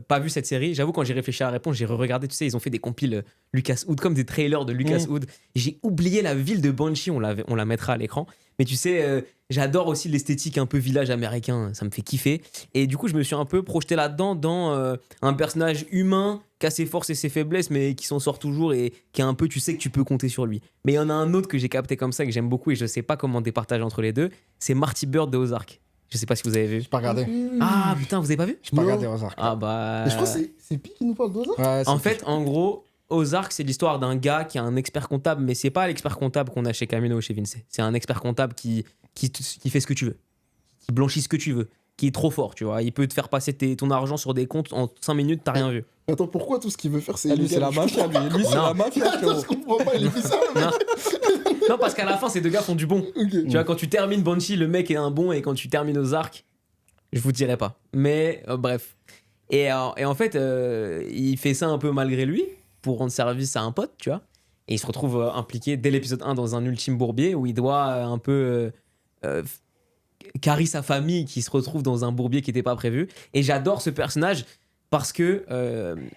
pas vu cette série. J'avoue, quand j'ai réfléchi à la réponse, j'ai re-regardé. Tu sais, ils ont fait des compiles Lucas Hood, comme des trailers de Lucas Hood. J'ai oublié la ville de Banshee. On la mettra à l'écran. Mais tu sais, j'adore aussi l'esthétique un peu village américain. Ça me fait kiffer. Et du coup, je me suis un peu projeté là-dedans dans un personnage humain qui a ses forces et ses faiblesses, mais qui s'en sort toujours et qui est un peu, tu sais que tu peux compter sur lui. Mais il y en a un autre que j'ai capté comme ça, que j'aime beaucoup et je sais pas comment départager entre les deux. C'est Marty Bird de Ozark. Je sais pas si vous avez vu.
J'ai pas regardé.
Ah putain, vous avez pas vu?
J'ai pas
Non.
regardé Ozark.
Ah bah.
Mais je crois que c'est Pi qui nous parle d'Ozark.
Ouais, c'est
En fait, en gros, Ozark, c'est l'histoire d'un gars qui est un expert comptable, mais c'est pas l'expert comptable qu'on a chez Camino ou chez Vince. C'est un expert comptable qui fait ce que tu veux, qui blanchit ce que tu veux, qui est trop fort, tu vois. Il peut te faire passer ton argent sur des comptes en 5 minutes, t'as rien vu.
Attends, pourquoi tout ce qu'il veut faire c'est
Ah, lui, c'est la
illégal?
mafia, lui. Lui, c'est
Non.
la mafia,
Attends,
frérot.
je comprends pas, il est bizarre, le mec.
Non, parce qu'à la fin, ces deux gars font du bon.
Ok.
Tu vois, quand tu termines Banshee, le mec est un bon, et quand tu termines Ozark, je vous dirai pas. Mais bref. Et en fait, il fait ça un peu malgré lui, pour rendre service à un pote, tu vois. Et il se retrouve impliqué dès l'épisode 1 dans un ultime bourbier où il doit un peu carrer sa famille qui se retrouve dans un bourbier qui n'était pas prévu. Et j'adore ce personnage parce que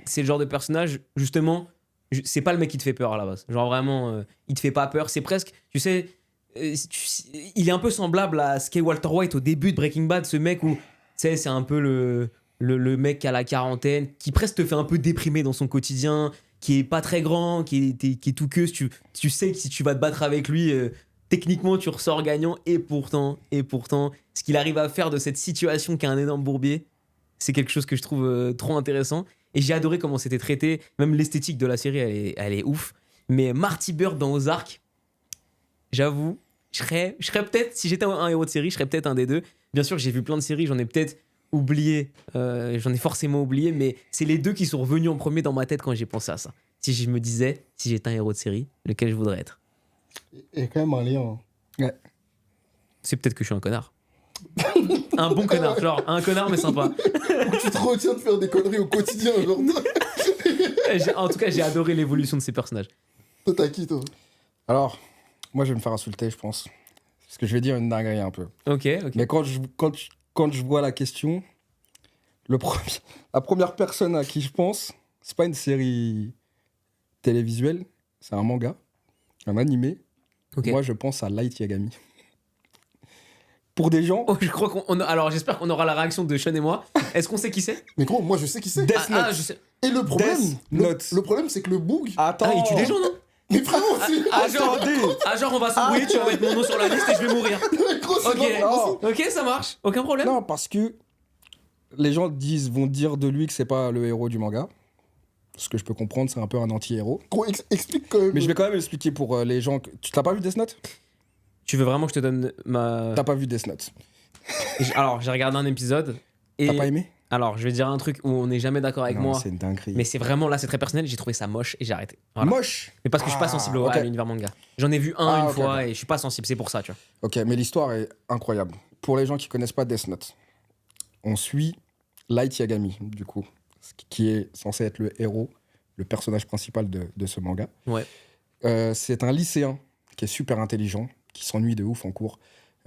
c'est le genre de personnage, justement, c'est pas le mec qui te fait peur à la base. Genre vraiment, il te fait pas peur. C'est presque, tu sais, il est un peu semblable à ce qu'est Walter White au début de Breaking Bad, ce mec où, tu sais, c'est un peu le mec à la quarantaine qui presque te fait un peu déprimer dans son quotidien, qui est pas très grand, qui est tout queue. Tu sais que si tu vas te battre avec lui, techniquement tu ressors gagnant. Et pourtant, ce qu'il arrive à faire de cette situation qui est un énorme bourbier, c'est quelque chose que je trouve trop intéressant. Et j'ai adoré comment c'était traité. Même l'esthétique de la série, elle est ouf. Mais Marty Bird dans Ozark, j'avoue, je serais peut-être, si j'étais un héros de série, je serais peut-être un des deux. Bien sûr, j'ai vu plein de séries, j'en ai peut-être oublié, j'en ai forcément oublié, mais c'est les deux qui sont revenus en premier dans ma tête quand j'ai pensé à ça. Si je me disais, si j'étais un héros de série, lequel je voudrais être.
Il y a quand même un lien.
C'est peut-être que je suis un connard. Un bon connard, genre un connard mais sympa.
Tu te retiens de faire des conneries au quotidien, genre.
En tout cas, j'ai adoré l'évolution de ces personnages.
Toi, t'as qui, toi?
Alors, moi, je vais me faire insulter, je pense. Parce que je vais dire une dinguerie un peu.
Ok.
Mais quand je vois la question, la première personne à qui je pense, c'est pas une série télévisuelle, c'est un manga, un animé.
Ok.
Moi, je pense à Light Yagami. Pour des gens,
Oh, je crois alors j'espère qu'on aura la réaction de Sean et moi. Est-ce qu'on sait qui c'est?
Mais gros, moi, je sais qui c'est.
Death Note.
Je sais.
Et le problème,
Death
le,
Note.
le problème, c'est que le boug.
Attends,
Ah, il tue des gens, non?
Mais vraiment, c'est.
Genre on va s'embrouiller, tu vas mettre mon nom sur la liste et je vais mourir.
Gros, c'est
Ok.
pas possible.
Ok, ça marche, aucun problème.
Non, parce que les gens vont dire de lui que c'est pas le héros du manga. Ce que je peux comprendre, c'est un peu un anti-héros.
Gros, explique quand même.
Mais je vais quand même expliquer pour les gens. Tu t'as pas vu Death Note?
Tu veux vraiment que je te donne ma.
T'as pas vu Death Note?
Alors, j'ai regardé un épisode. Et...
T'as pas aimé?
Alors, je vais dire un truc où on n'est jamais d'accord avec
Non,
moi.
c'est une dinguerie.
Mais c'est vraiment là, c'est très personnel. J'ai trouvé ça moche et j'ai arrêté. Voilà.
Moche.
Mais parce que je suis pas sensible
ok.
à l'univers manga. J'en ai vu un une
ok,
fois
ok.
et je suis pas sensible. C'est pour ça, tu vois.
Ok, mais l'histoire est incroyable. Pour les gens qui connaissent pas Death Note, on suit Light Yagami, du coup, qui est censé être le héros, le personnage principal de ce manga.
Ouais.
C'est un lycéen qui est super intelligent, qui s'ennuie de ouf en cours,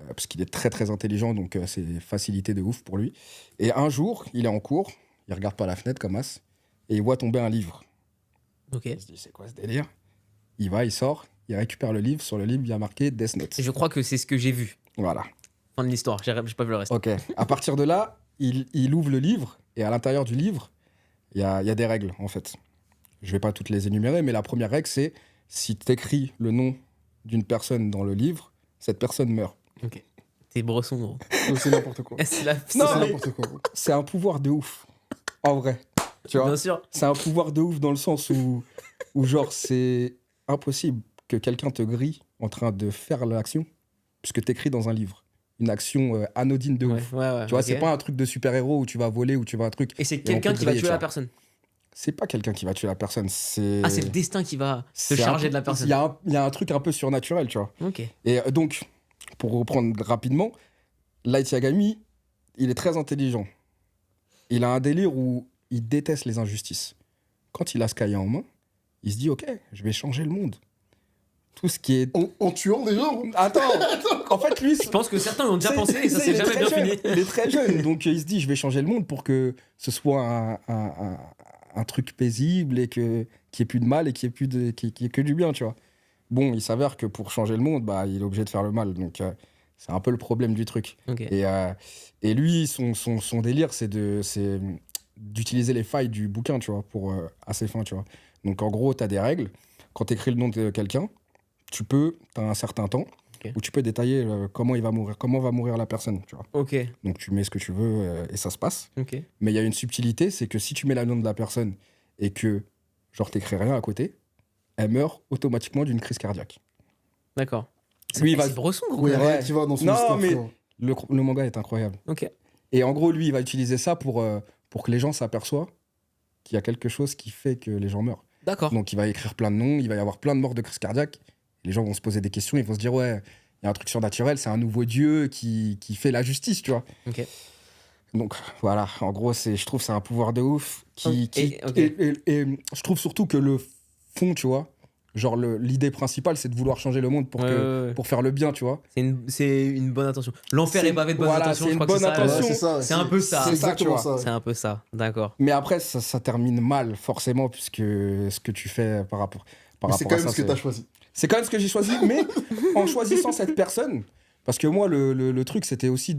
parce qu'il est très très intelligent, donc c'est facilité de ouf pour lui. Et un jour, il est en cours, il regarde par la fenêtre comme as, et il voit tomber un livre.
Ok.
Il se dit, c'est quoi ce délire? Il va, il sort, il récupère le livre. Sur le livre, il y a marqué Death Note.
Et je crois que c'est ce que j'ai vu.
Voilà.
Fin de l'histoire. J'ai pas vu le reste.
Ok. À partir de là, il ouvre le livre, et à l'intérieur du livre, il y a des règles, en fait. Je vais pas toutes les énumérer, mais la première règle, c'est si tu écris le nom d'une personne dans le livre, cette personne meurt.
Ok. T'es Bresson, gros.
C'est n'importe quoi.
C'est la.
Non,
C'est
mais-
n'importe quoi. Gros.
C'est un pouvoir de ouf. En vrai. Tu vois?
Bien sûr.
C'est un pouvoir de ouf dans le sens où genre, c'est impossible que quelqu'un te grille en train de faire l'action, puisque t'écris dans un livre. Une action anodine de
Ouais,
ouf.
ouais.
Tu vois,
ok.
c'est pas un truc de super-héros où tu vas voler, où tu vas un truc.
Et c'est
on
quelqu'un
peut
qui va
griller,
tuer
tu
la
vois.
personne.
C'est pas quelqu'un qui va tuer la personne, c'est.
Ah, c'est le destin qui va se
c'est
charger
un-
de la personne.
Il y a un truc un peu surnaturel, tu vois.
Ok.
Et donc, pour reprendre rapidement, Light Yagami, il est très intelligent. Il a un délire où il déteste les injustices. Quand il a Sky en main, il se dit, ok, je vais changer le monde. Tout ce qui est...
En tuant des gens.
Attends, en fait, lui...
Je pense que certains ont déjà
c'est-
pensé et ça
c'est-
s'est
il est
jamais
très
bien
jeune.
fini.
Il est très jeune, donc il se dit, je vais changer le monde pour que ce soit un truc paisible et qu'il n'y ait plus de mal et qu'il y ait que du bien, tu vois. Bon, il s'avère que pour changer le monde, bah, il est obligé de faire le mal, donc c'est un peu le problème du truc.
Ok.
Et lui, son délire, c'est d'utiliser les failles du bouquin, tu vois, à ses fins, tu vois. Donc en gros, tu as des règles. Quand tu écris le nom de quelqu'un, tu as un certain temps
Ok.
où tu peux détailler comment il va mourir, comment va mourir la personne, tu vois.
Ok.
Donc tu mets ce que tu veux et ça se passe.
Ok.
Mais il y a une subtilité, c'est que si tu mets le nom de la personne et que, genre, t'écris rien à côté, elle meurt automatiquement d'une crise cardiaque.
D'accord.
Lui, il va...
C'est Bresson, gros.
Oui, il y a
Ouais.
rien qui va dans son
Non,
histoire,
mais-
frérot.
Le manga est incroyable.
Ok.
Et en gros, lui, il va utiliser ça pour que les gens s'aperçoivent qu'il y a quelque chose qui fait que les gens meurent.
D'accord.
Donc, il va écrire plein de noms, il va y avoir plein de morts de crise cardiaque. Les gens vont se poser des questions, ils vont se dire, ouais, il y a un truc surnaturel, c'est un nouveau dieu qui fait la justice, tu vois.
Ok.
Donc, voilà, en gros, je trouve que c'est un pouvoir de ouf.
Ok.
Et je trouve surtout que le fond, tu vois, genre l'idée principale, c'est de vouloir changer le monde pour faire le bien, tu vois.
C'est une bonne intention. L'enfer
C'est-
est pavé de bonnes
voilà,
intentions,
c'est
je
une
crois que c'est
bonne
ça.
intention.
Ouais, c'est ça.
C'est un peu ça.
C'est
C'est ça,
exactement
tu vois.
ça.
C'est un peu ça. D'accord.
Mais après, ça termine mal, forcément, puisque ce que tu fais par rapport
Mais c'est
à
quand même
ça,
ce que t'as choisi.
c'est quand même ce que j'ai choisi, mais en choisissant cette personne, parce que moi, le truc, c'était aussi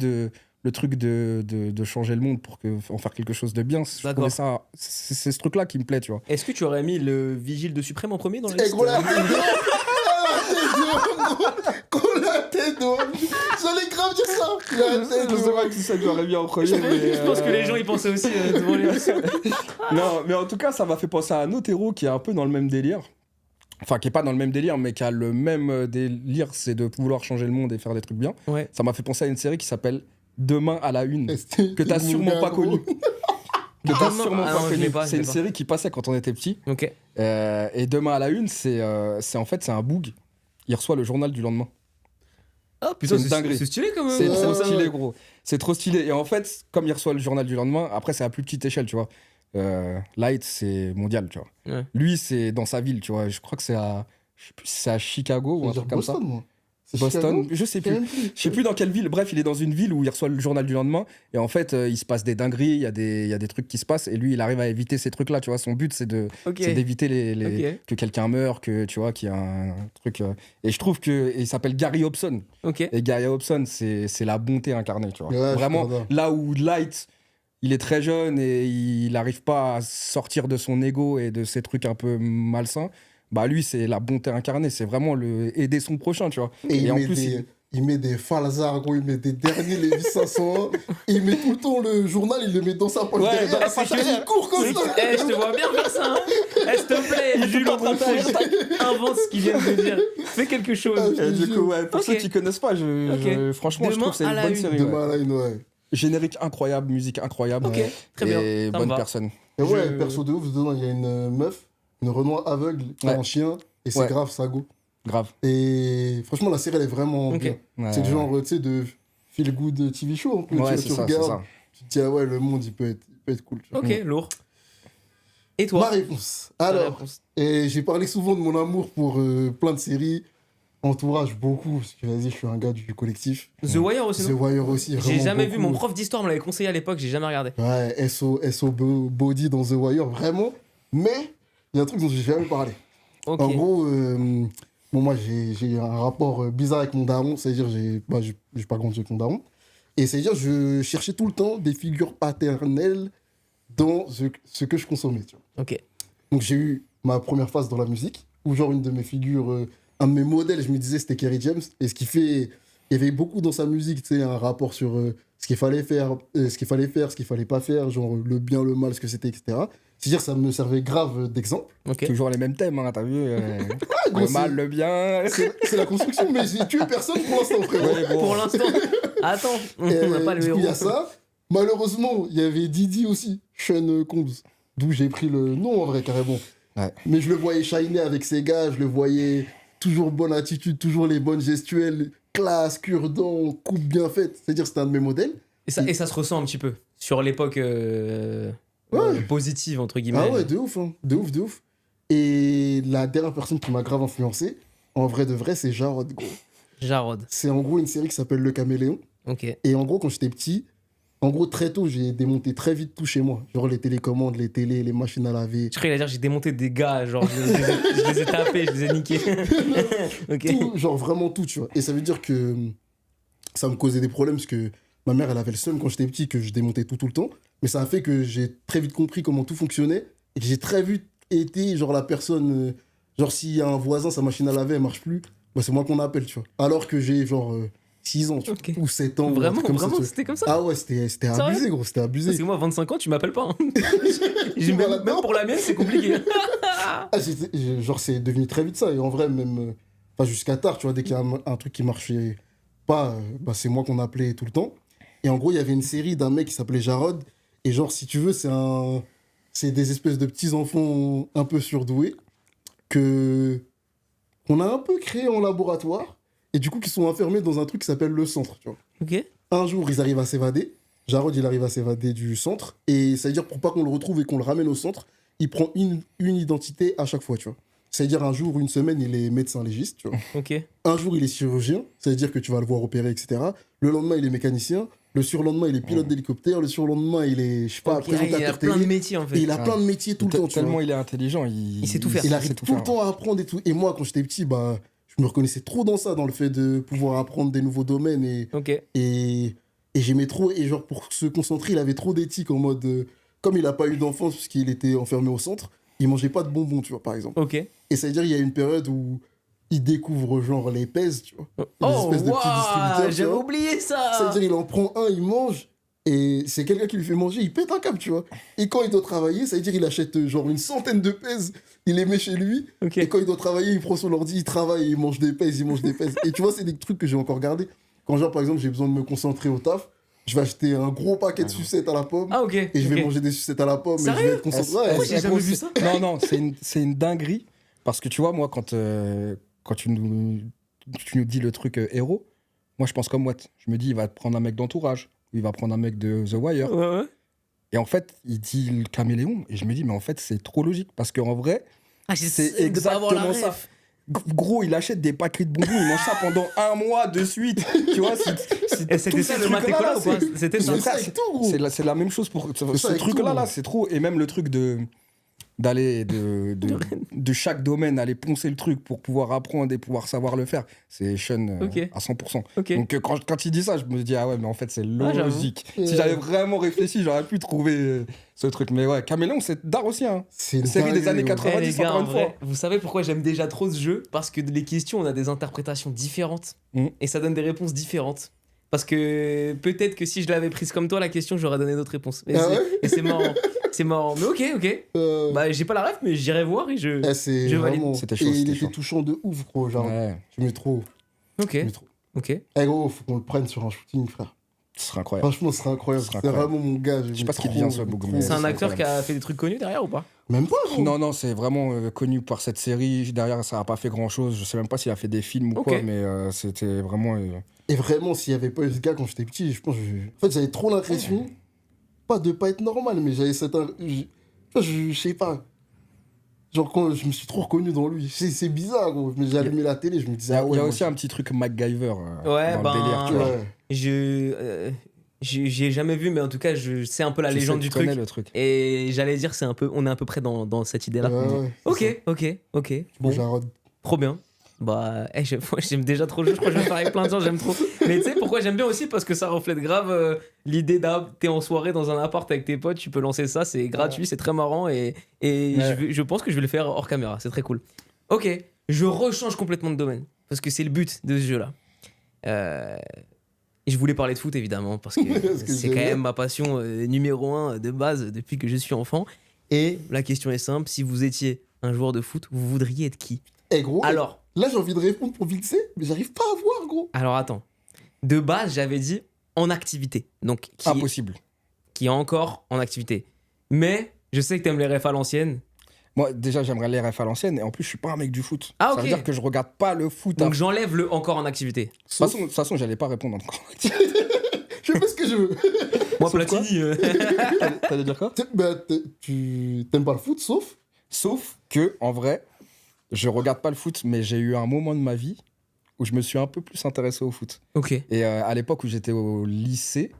le truc de changer le monde pour en faire quelque chose de bien. Je
D'accord.
trouvais ça, c'est ce truc-là qui me plaît, tu vois.
Est-ce que tu aurais mis le vigile de Suprême en premier dans la
Eh,
liste
gros, la gros, la tête d'homme. J'allais grave dire ça. La tête
Je sais
d'homme.
pas qui ça j'aurais mis en premier.
Je pense que les gens y pensaient aussi devant les.
Non, mais en tout cas, ça m'a fait penser à un autre héros qui est un peu dans le même délire. Enfin, qui est pas dans le même délire, mais qui a le même délire, c'est de vouloir changer le monde et faire des trucs bien.
Ouais.
Ça m'a fait penser à une série qui s'appelle Demain à la une,
Est-ce
que t'as sûrement pas connue. Que t'as
Demain-
sûrement
ah
pas
non, je l'ai
connue.
pas, je
C'est
l'ai
une
pas.
série qui passait quand on était petit.
Ok.
Et Demain à la une, c'est en fait c'est un boug. Il reçoit le journal du lendemain.
Oh putain,
C'est une dinguerie.
c'est stylé quand même.
C'est
Ouais,
trop
ouais,
stylé,
ouais.
gros. C'est trop stylé. Et en fait, comme il reçoit le journal du lendemain, après, c'est à plus petite échelle, tu vois. Light, c'est mondial, tu vois.
Ouais.
Lui, c'est dans sa ville, tu vois. Je crois que c'est à... Je sais plus si c'est à Chicago ou un
Je
truc
veux
comme
dire
ça.
Boston, moi. C'est
Boston,
Chicago
je sais
Je sais
plus.
même plus.
Je sais plus dans quelle ville. Bref, il est dans une ville où il reçoit le journal du lendemain. Et en fait, il se passe des dingueries, il y a des trucs qui se passent. Et lui, il arrive à éviter ces trucs-là, tu vois. Son but, c'est
Ok.
d'éviter
Ok.
que quelqu'un meure, que, tu vois, qu'il y a un truc... Et je trouve que... Il s'appelle Gary Hobson.
Ok.
Et Gary Hobson, c'est la bonté incarnée, tu vois.
Ouais, je suis
Vraiment,
d'accord.
là où Light, il est très jeune et il n'arrive pas à sortir de son ego et de ces trucs un peu malsains, bah lui, c'est la bonté incarnée. C'est vraiment aider son prochain, tu vois.
Et il
en
met
plus,
des- il met des Falzar, gros, il met des derniers Lévis 501, et il met tout le temps le journal, il le met dans sa poche
Ouais,
derrière,
dans la
c'est
poche
que
derrière.
il court comme ça.
Je te vois bien faire ça. Hein. S'il te plaît, Jules au montage, invente ce qu'ils viennent de dire. Fais quelque chose.
Ah,
Du coup, ouais, pour
Ok.
ceux qui connaissent pas, franchement, je
Demain
trouve que c'est
à
une
la
bonne
une.
série.
Demain
Ouais.
à la une, ouais.
Générique incroyable, musique incroyable.
Ok, très bien.
Et
Ça me
bonne
va.
personne.
Et ouais,
Je-
perso de ouf, dedans, il y a une meuf, une Renoir aveugle, qui a
Ouais.
un chien, et c'est
Ouais.
grave, ça go.
Grave.
Et franchement, la série, elle est vraiment
Ok.
bien.
Ouais.
C'est du genre, tu sais, de feel good TV show, un peu.
Ouais,
tu
c'est
vois,
ça,
tu
c'est
regardes,
ça.
tu te dis, ah ouais, le monde, il peut être cool. tu vois.
Ok, lourd. Et
Ma
toi
réponse.
ta
Alors,
réponse.
et j'ai parlé souvent de mon amour pour plein de séries. Entourage, beaucoup, parce que vas-y, je suis un gars du collectif.
The Wire aussi,
The
non
Wire aussi,
J'ai
vraiment
jamais vu.
beaucoup.
Mon prof d'histoire me l'avait conseillé à l'époque, j'ai jamais regardé.
Ouais, SO Body dans The Wire, vraiment. Mais, il y a un truc dont j'ai jamais parlé.
Ok.
En gros, bon, moi, j'ai un rapport bizarre avec mon daron. C'est-à-dire, j'ai pas grandi avec mon daron. Et c'est-à-dire, je cherchais tout le temps des figures paternelles dans ce que je consommais, tu vois.
Ok.
Donc, j'ai eu ma première phase dans la musique, où genre, une de mes figures, un de mes modèles, je me disais, c'était Kerry James. Et ce qui fait... Il y avait beaucoup dans sa musique, tu sais, un rapport sur ce qu'il fallait faire, ce qu'il fallait pas faire, genre le bien, le mal, ce que c'était, etc. C'est-à-dire, ça me servait grave d'exemple.
Ok.
Toujours les mêmes thèmes, hein, t'as vu
gros,
le
c'est-
mal, le bien.
C'est la construction, mais j'ai tué personne pour l'instant, frérot.
Ouais, bon.
Pour l'instant. Attends, on n'a pas le
Du coup,
héros.
il y a ça. Malheureusement, il y avait Didi aussi, Sean Combs, d'où j'ai pris le nom en vrai, carrément.
Ouais.
Mais je le voyais shiner avec ses gars, je le voyais toujours bonne attitude, toujours les bonnes gestuelles, classe, cure-dent, coupe bien faite. C'est-à-dire, c'était un de mes modèles.
Et ça se ressent un petit peu sur l'époque positive, entre guillemets.
Ah ouais, de ouf, hein. De ouf, de ouf. Et la dernière personne qui m'a grave influencé, en vrai de vrai, c'est Jarod, gros.
Jarod.
C'est en gros une série qui s'appelle Le Caméléon.
Ok.
Et en gros, quand j'étais petit, en gros, très tôt, j'ai démonté très vite tout chez moi. Genre les télécommandes, les télés, les machines à laver.
Je croyais qu'il allait dire j'ai démonté des gars, genre je les ai tapés, je les ai niqués. Ok.
Tout, genre vraiment tout, tu vois. Et ça veut dire que ça me causait des problèmes parce que ma mère, elle avait le seum quand j'étais petit que je démontais tout le temps. Mais ça a fait que j'ai très vite compris comment tout fonctionnait et que j'ai très vite été, genre, la personne. Genre, s'il y a un voisin, sa machine à laver, elle marche plus, bah, c'est moi qu'on appelle, tu vois. Alors que j'ai, genre, 6 ans, tu vois,
Ok.
ou 7 ans. ou un
Vraiment,
truc comme ça,
vraiment,
tu vois.
c'était comme ça.
Ah ouais, c'était abusé, gros, c'était abusé.
Parce que moi, à 25 ans, tu m'appelles pas. Hein.
Voilà,
Même pour la mienne, c'est compliqué.
Ah, genre, c'est devenu très vite ça. Et en vrai, même enfin, jusqu'à tard, tu vois, dès qu'il y a un truc qui marchait pas, bah, c'est moi qu'on appelait tout le temps. Et en gros, il y avait une série d'un mec qui s'appelait Jarod. Et genre, si tu veux, c'est des espèces de petits enfants un peu surdoués qu'on a un peu créés en laboratoire. Et du coup, qui sont enfermés dans un truc qui s'appelle le centre, tu vois.
Ok.
Un jour, ils arrivent à s'évader. Jarod, il arrive à s'évader du centre. Et ça veut dire, pour pas qu'on le retrouve et qu'on le ramène au centre, il prend une identité à chaque fois, tu vois. C'est-à-dire, un jour, une semaine, il est médecin légiste, tu vois.
Ok.
Un jour, il est chirurgien. Ça veut dire que tu vas le voir opérer, etc. Le lendemain, il est mécanicien. Le surlendemain, il est pilote d'hélicoptère. Le surlendemain, il est, je sais pas,
Ok, il a
présentateur
plein de
télé.
métiers en fait.
Et il a plein de métiers tout le temps, tu vois.
Tellement il est intelligent,
Il sait tout faire.
Il arrive
sait
tout le
faire.
temps à apprendre et tout. Et moi, quand j'étais petit, bah, je me reconnaissais trop dans ça, dans le fait de pouvoir apprendre des nouveaux domaines
Ok.
et j'aimais trop. Et genre, pour se concentrer, il avait trop d'éthique en mode. Comme il a pas eu d'enfance puisqu'il était enfermé au centre, il mangeait pas de bonbons, tu vois, par exemple.
Ok.
Et ça veut dire, il y a une période où il découvre genre les pèses, tu vois. Les
Oh,
espèces de petits distributeurs, tu
j'avais
vois.
oublié
Ça
ça.
veut dire, il en prend un, il mange. Et c'est quelqu'un qui lui fait manger, il pète un câble, tu vois. Et quand il doit travailler, ça veut dire, il achète genre une centaine de pèses, il les met chez lui.
Ok.
Et quand il doit travailler, il prend son ordi, il travaille, il mange des pèses, il mange des pèses. Et tu vois, c'est des trucs que j'ai encore gardés. Quand genre, par exemple, j'ai besoin de me concentrer au taf, je vais acheter un gros paquet de sucettes à la pomme.
Ah ok.
Et je vais
ok.
manger des sucettes à la pomme. Et je
Sérieux
vais être concentré. Ouais,
Pourquoi j'ai jamais vu ça
Non, non, c'est une dinguerie. Parce que tu vois, moi, quand tu nous dis le truc héros, moi, je pense comme Watt. Je me dis, il va prendre un mec d'entourage. Il va prendre un mec de The Wire.
Ouais, ouais.
Et en fait, il dit le caméléon. Et je me dis, mais en fait, c'est trop logique. Parce qu'en vrai,
Ah,
c'est
de pas avoir la
exactement ça.
ref.
Gros, il achète des paquets de bonbons, il mange ça pendant un mois de suite. Tu vois,
Et c'était ça le matécola ou pas C'était
Je
ça.
fais ça avec tout, gros.
C'est la même chose pour ce
ça avec tout,
truc-là,
moi.
là, c'est trop. Et même le truc de. d'aller de chaque domaine, aller poncer le truc pour pouvoir apprendre et pouvoir savoir le faire. C'est Sean
Ok.
à 100%.
Ok.
Donc quand il dit ça, je me dis, ah ouais, mais en fait, c'est
Ah, j'avoue.
logique. Si j'avais vraiment réfléchi, j'aurais pu trouver ce truc. Mais ouais, Caméléon, c'est d'art aussi. Hein.
C'est une
Série des
dinguerie,
années
ouais.
80.
Eh, les
90,
gars,
encore
en
une
vrai,
fois.
vous savez pourquoi j'aime déjà trop ce jeu? Parce que les questions, on a des interprétations différentes et ça donne des réponses différentes. Parce que peut-être que si je l'avais prise comme toi, la question, j'aurais donné d'autres réponses.
Ah ouais
Et c'est marrant. C'est marrant. Mais ok. Bah, j'ai pas la ref, mais j'irai voir et je.
C'est
je valide.
vraiment...
C'était chaud,
Et il
c'était
était
chaud.
touchant de ouf, gros. Genre,
Ouais,
j'aimais trop.
Ok.
J'aimais trop.
Ok.
Eh gros, faut qu'on le prenne sur un shooting, frère.
ce serait incroyable.
Franchement, ce serait incroyable.
Ce serait
C'est
incroyable.
vraiment mon gars.
Je sais pas ce qu'il devient, ce Boug, mais
C'est un
c'est
acteur qui
incroyable.
a fait des trucs connus derrière ou pas?
Même pas, gros.
Non, c'est vraiment connu par cette série. Derrière, ça n'a pas fait grand-chose. Je sais même pas s'il a fait des films ou
Ok.
quoi, mais c'était vraiment...
Et vraiment, s'il y avait pas eu ce gars quand j'étais petit, je pense que... En fait, j'avais trop l'impression, pas de pas être normal, mais j'avais cette... Je sais pas. Genre, quand je me suis trop reconnu dans lui. C'est bizarre, gros. Mais j'ai allumé la télé, je me disais,
Il y a,
ah ouais.
il y a
moi,
aussi un petit truc MacGyver
Ouais,
dans
ben,
le délire, tu
je-
vois.
Ouais.
J'y ai jamais vu, mais en tout cas, je sais un peu la
Tu
légende
sais,
du
tu connais
truc.
le truc.
Et j'allais dire, on est à peu près dans cette idée-là.
Ouais, c'est ça.
Ok.
Bon.
Bon,
Jarod.
trop bien. Bah, moi, j'aime déjà trop le jeu, je crois que je vais faire avec plein de gens, j'aime trop. Mais tu sais pourquoi j'aime bien aussi? Parce que ça reflète grave l'idée t'es en soirée dans un appart avec tes potes, tu peux lancer ça, c'est gratuit, c'est très marrant et
Ouais.
je pense que je vais le faire hors caméra, c'est très cool. Ok, je rechange complètement de domaine, parce que c'est le but de ce jeu-là. Et je voulais parler de foot évidemment, parce que
Parce que
c'est
j'aime
quand
bien.
même ma passion numéro 1 de base depuis que je suis enfant. Et la question est simple, si vous étiez un joueur de foot, vous voudriez être qui?
Eh gros,
Alors,
là j'ai envie de répondre pour vite fait, mais j'arrive pas à voir, gros.
Alors attends. De base, j'avais dit en activité. Donc,
Impossible.
qui est encore en activité. Mais je sais que t'aimes les refs à l'ancienne.
Moi, déjà, j'aimerais les refs à l'ancienne, et en plus, je suis pas un mec du foot.
Ah,
Ça
ok.
veut dire que je regarde pas le foot.
Donc j'enlève le encore en activité.
De toute façon, j'allais pas répondre encore.
Je fais ce que je veux.
Moi,
Sauf
Platini.
T'allais dire quoi?
Tu t'aimes pas le foot, sauf
Sauf que, en vrai, je regarde pas le foot, mais j'ai eu un moment de ma vie où je me suis un peu plus intéressé au foot.
Ok.
Et à l'époque où j'étais au lycée,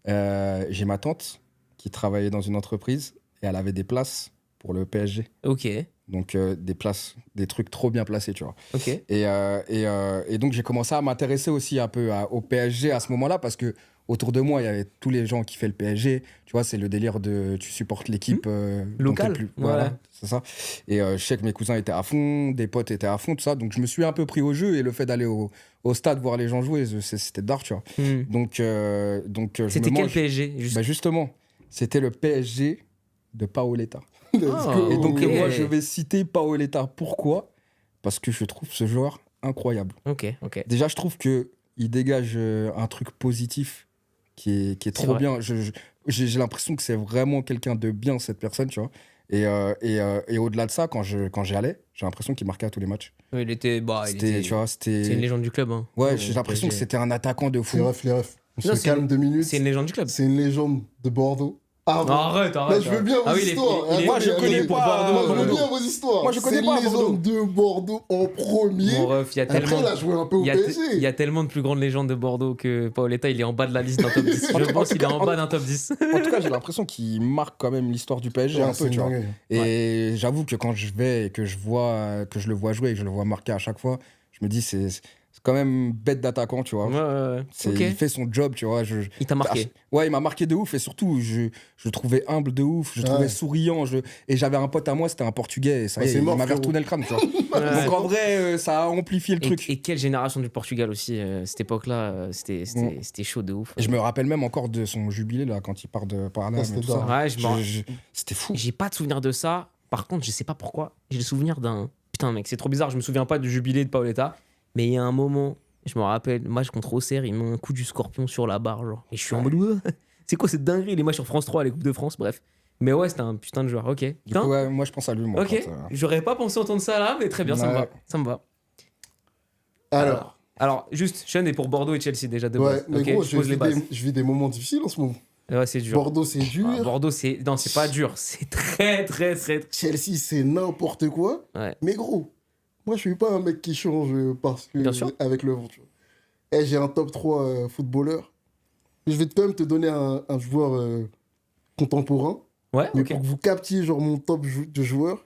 j'ai ma tante qui travaillait dans une entreprise et elle avait des places pour le PSG.
Ok.
Donc des places, des trucs trop bien placés, tu vois.
Ok.
Et donc j'ai commencé à m'intéresser aussi un peu au PSG à ce moment-là parce que autour de moi, il y avait tous les gens qui font le PSG. Tu vois, c'est le délire de tu supportes l'équipe dont
Locale.
t'es plus.
Ouais.
Voilà, c'est ça. Et je sais que mes cousins étaient à fond, des potes étaient à fond, tout ça. Donc je me suis un peu pris au jeu et le fait d'aller au stade voir les gens jouer, c'était d'art, tu vois.
Hmm.
Donc je
C'était
me
quel
mange-
PSG juste...
Bah, justement, c'était le PSG de Paoletta.
Let's
Ah.
go.
Et donc,
Ok.
moi, je vais citer Paoletta. Pourquoi? Parce que je trouve ce joueur incroyable.
Ok.
Déjà, je trouve qu'il dégage un truc positif qui est trop
vrai.
bien. J'ai l'impression que c'est vraiment quelqu'un de bien, cette personne, tu vois. Et au-delà de ça, quand j'y allais, j'ai l'impression qu'il marquait à tous les matchs.
Il était... Bah, il
C'était,
était...
tu vois,
C'est une
c'était...
légende du club. Hein.
Ouais,
Ouais,
j'ai l'impression que
PSG.
c'était un attaquant de fou.
Les refs. On
Non,
se calme 2 minutes.
C'est une légende du club.
C'est une légende de Bordeaux. Ah, bon.
Arrête.
Là, je veux bien vos
Ah oui, il est-
histoires.
il est-
Moi, je
Attendez,
connais
attendez.
pas
Moi, je veux
Bordeaux.
bien vos histoires.
Moi, je connais
C'est
pas
une légende de Bordeaux en premier.
Mon ref, il y a
Après,
tellement...
il a joué un peu au
Il
PSG.
y a tellement de plus grandes légendes de Bordeaux que Paoletta, il est en bas de la liste d'un top 10.
En
Je
tout-
pense
en
qu'il est
tout
en
cas,
bas d'un top 10.
En tout cas, j'ai l'impression qu'il marque quand même l'histoire du PSG
Ouais,
un
c'est
peu,
une
tu vois.
dinguerie.
Et j'avoue que quand je vais et que je le vois jouer et que je le vois marquer à chaque fois, je me dis c'est quand même bête d'attaquant, tu vois.
Ouais. Ok.
Il fait son job, tu vois.
Il t'a marqué.
Ouais, il m'a marqué de ouf et surtout, je le trouvais humble de ouf, je le trouvais
Ouais.
souriant. Et j'avais un pote à moi, c'était un Portugais et ça
Ouais,
y est,
c'est
il
mort,
m'avait
frérot.
retourné le crâne, tu vois.
Ouais.
Donc en vrai, ça a amplifié le truc.
Et quelle génération du Portugal aussi, cette époque-là, c'était chaud de ouf.
Et je me rappelle même encore de son jubilé là, quand il part de Paname
Ah,
et
c'était
tout ça.
dingue.
Ouais,
C'était fou.
j'ai pas de souvenir de ça. Par contre, je sais pas pourquoi. J'ai le souvenir d'un. Putain, mec, c'est trop bizarre. Je me souviens pas du jubilé de Paoletta. Mais il y a un moment, je me rappelle, match contre Auxerre, il met un coup du scorpion sur la barre, genre. Et je suis en mode, ouais, c'est quoi cette dinguerie, les matchs sur France 3, les Coupes de France, bref. Mais ouais, c'était un putain de joueur, ok.
Du
Putain,
coup, ouais, moi je pense à lui, moi.
ok, j'aurais pas pensé entendre ça là, mais très bien, ça me
Ouais.
va. Ça me va.
Alors,
Juste, Sean est pour Bordeaux et Chelsea déjà de
ouais,
base.
mais
Ok,
gros,
je pose les bases.
je vis des moments difficiles en ce moment.
Ouais, c'est dur.
Bordeaux, c'est dur.
Ah, Bordeaux, c'est. Non, c'est pas dur. C'est très.
Chelsea, c'est n'importe quoi.
Ouais.
Mais gros, moi, je suis pas un mec qui change parce que
Bien sûr.
avec le vent. Tu vois. Eh, j'ai un top 3 footballeur. Je vais quand même te donner un joueur contemporain.
Ouais,
Mais
ok.
pour que vous captiez genre mon top de joueurs,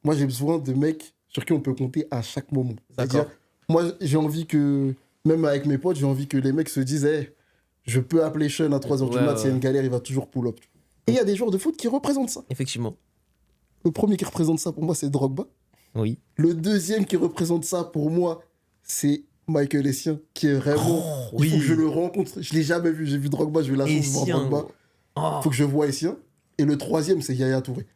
moi j'ai besoin de mecs sur qui on peut compter à chaque moment. C'est-à-dire,
D'accord.
moi j'ai envie que, même avec mes potes, j'ai envie que les mecs se disent, hey, je peux appeler Sean à 3h du
Ouais,
mat,
ouais,
s'il y a une
ouais.
galère, il va toujours pull up. Et il y a des joueurs de foot qui représentent ça.
Effectivement.
Le premier qui représente ça pour moi, c'est Drogba.
Oui.
Le deuxième qui représente ça pour moi, c'est Michael Essien, qui est vraiment.
Oh,
Il faut
oui.
que je le rencontre. Je l'ai jamais vu. J'ai vu Drogba, j'ai eu la chance de voir
Essien,
Drogba.
gros. Oh.
Il faut que je voie Essien. Et le troisième, c'est Yaya Touré.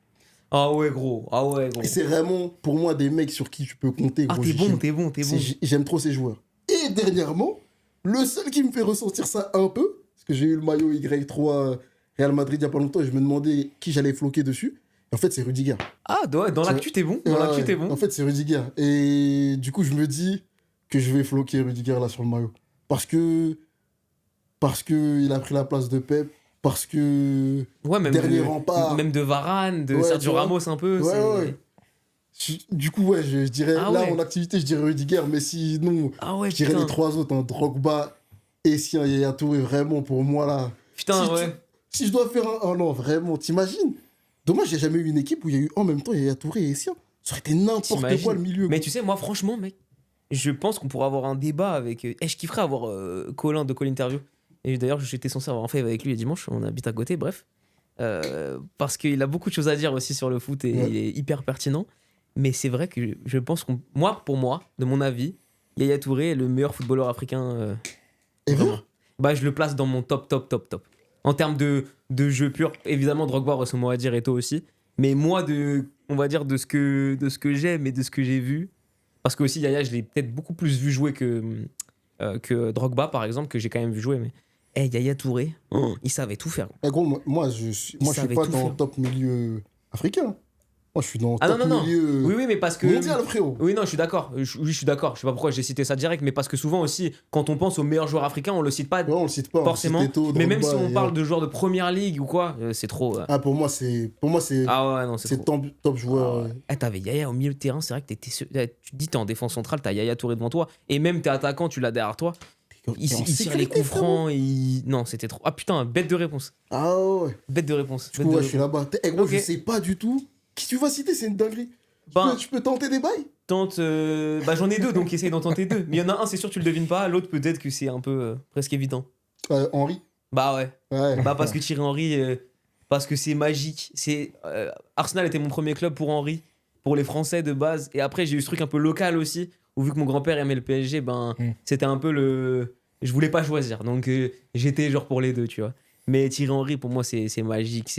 Ah ouais, gros. Ah ouais, gros.
Et c'est vraiment, pour moi, des mecs sur qui tu peux compter.
Ah,
Gros.
t'es bon, t'es bon, t'es bon.
J'aime trop ces joueurs. Et dernièrement, le seul qui me fait ressentir ça un peu, parce que j'ai eu le maillot Y3 Real Madrid il y a pas longtemps et je me demandais qui j'allais floquer dessus. Et en fait, c'est Rudiger.
Ah, ouais, dans l'actu, t'es bon. Dans
Ouais,
l'actu,
ouais.
t'es bon.
En fait, c'est Rudiger. Et du coup, je me dis que je vais floquer Rudiger là sur le maillot. Parce que il a pris la place de Pep. Parce que
Ouais, même
dernier
de,
rempart.
même de Varane, de
Ouais,
Sergio
tu vois.
Ramos un peu.
Ouais,
c'est-
ouais. Du coup, ouais, je dirais,
Ah
là
ouais.
en activité, je dirais Rudiger, mais sinon,
Ah ouais,
je dirais
putain.
les trois autres, hein, Drogba, Essien et Yaya Touré, vraiment pour moi là.
Putain,
si,
ouais.
si je dois faire un. Oh non, vraiment, t'imagines? Dommage, j'ai jamais eu une équipe où il y a eu en même temps Yaya Touré et Essien. Ça aurait été n'importe
T'imagines.
quoi le milieu.
Mais tu sais, moi, franchement, mec, je pense qu'on pourrait avoir un débat avec. Je kifferais avoir Colin de Call Interview. Et d'ailleurs, j'étais censé avoir un fait avec lui le dimanche. On habite à côté, bref. Parce qu'il a beaucoup de choses à dire aussi sur le foot et
Ouais.
il est hyper pertinent. Mais c'est vrai que je pense qu'on. Moi, pour moi, de mon avis, Yaya Touré est le meilleur footballeur africain.
Et
Vraiment. Bah, je le place dans mon top, top, top, top. En termes de jeu pur, évidemment, Drogba aurait son mot à dire et toi aussi. Mais moi, on va dire de ce que j'aime et de ce que j'ai vu. Parce que aussi, Yaya, je l'ai peut-être beaucoup plus vu jouer que Drogba, par exemple, que j'ai quand même vu jouer. Mais Yaya Touré, il savait tout faire.
Eh, gros, moi, je suis
savait
pas
tout
dans
faire.
le top milieu africain. Moi, je suis dans le
Ah non,
top
non, non.
milieu
Oui, oui, mais parce que.
mondial, frérot.
Oui, non, je suis d'accord. Oui, je suis d'accord. Je sais pas pourquoi j'ai cité ça direct, mais parce que souvent aussi, quand on pense aux meilleurs joueurs africains, on le cite pas
Ouais, on le cite pas.
forcément.
On cite Eto'o,
Mais même si
Drogba
on
et,
parle de joueurs de première ligue ou quoi, c'est trop.
Ah, pour moi, c'est
Ah ouais, non, c'est trop.
top joueur.
T'avais Yaya au milieu de terrain, c'est vrai que tu te dis, t'es en défense centrale, t'as Yaya Touré devant toi, et même t'es attaquant, tu l'as derrière toi. Il
T'es en
tire les
sécurité,
coups francs, non, c'était trop. Ah putain, bête de réponse.
Ah ouais.
Bête de réponse.
Du
bête
coup,
de
ouais, je suis
réponse.
là-bas. Eh, gros,
Ok.
je sais pas du tout. Qui tu vas citer, c'est une dinguerie.
Ben,
Je peux tenter des bails?
tente. Bah, j'en ai deux, donc essaye d'en tenter deux. Mais il y en a un, c'est sûr, tu le devines pas, l'autre, peut-être que c'est un peu presque évident.
Henri.
Bah ouais.
Ouais.
Bah, parce que Thierry Henry, parce que c'est magique. Arsenal était mon premier club pour Henry, pour les Français de base. Et après, j'ai eu ce truc un peu local aussi, où vu que mon grand-père aimait le PSG, ben, c'était un peu le. Je voulais pas choisir, donc j'étais genre pour les deux, tu vois. Mais Thierry Henry, pour moi, c'est magique.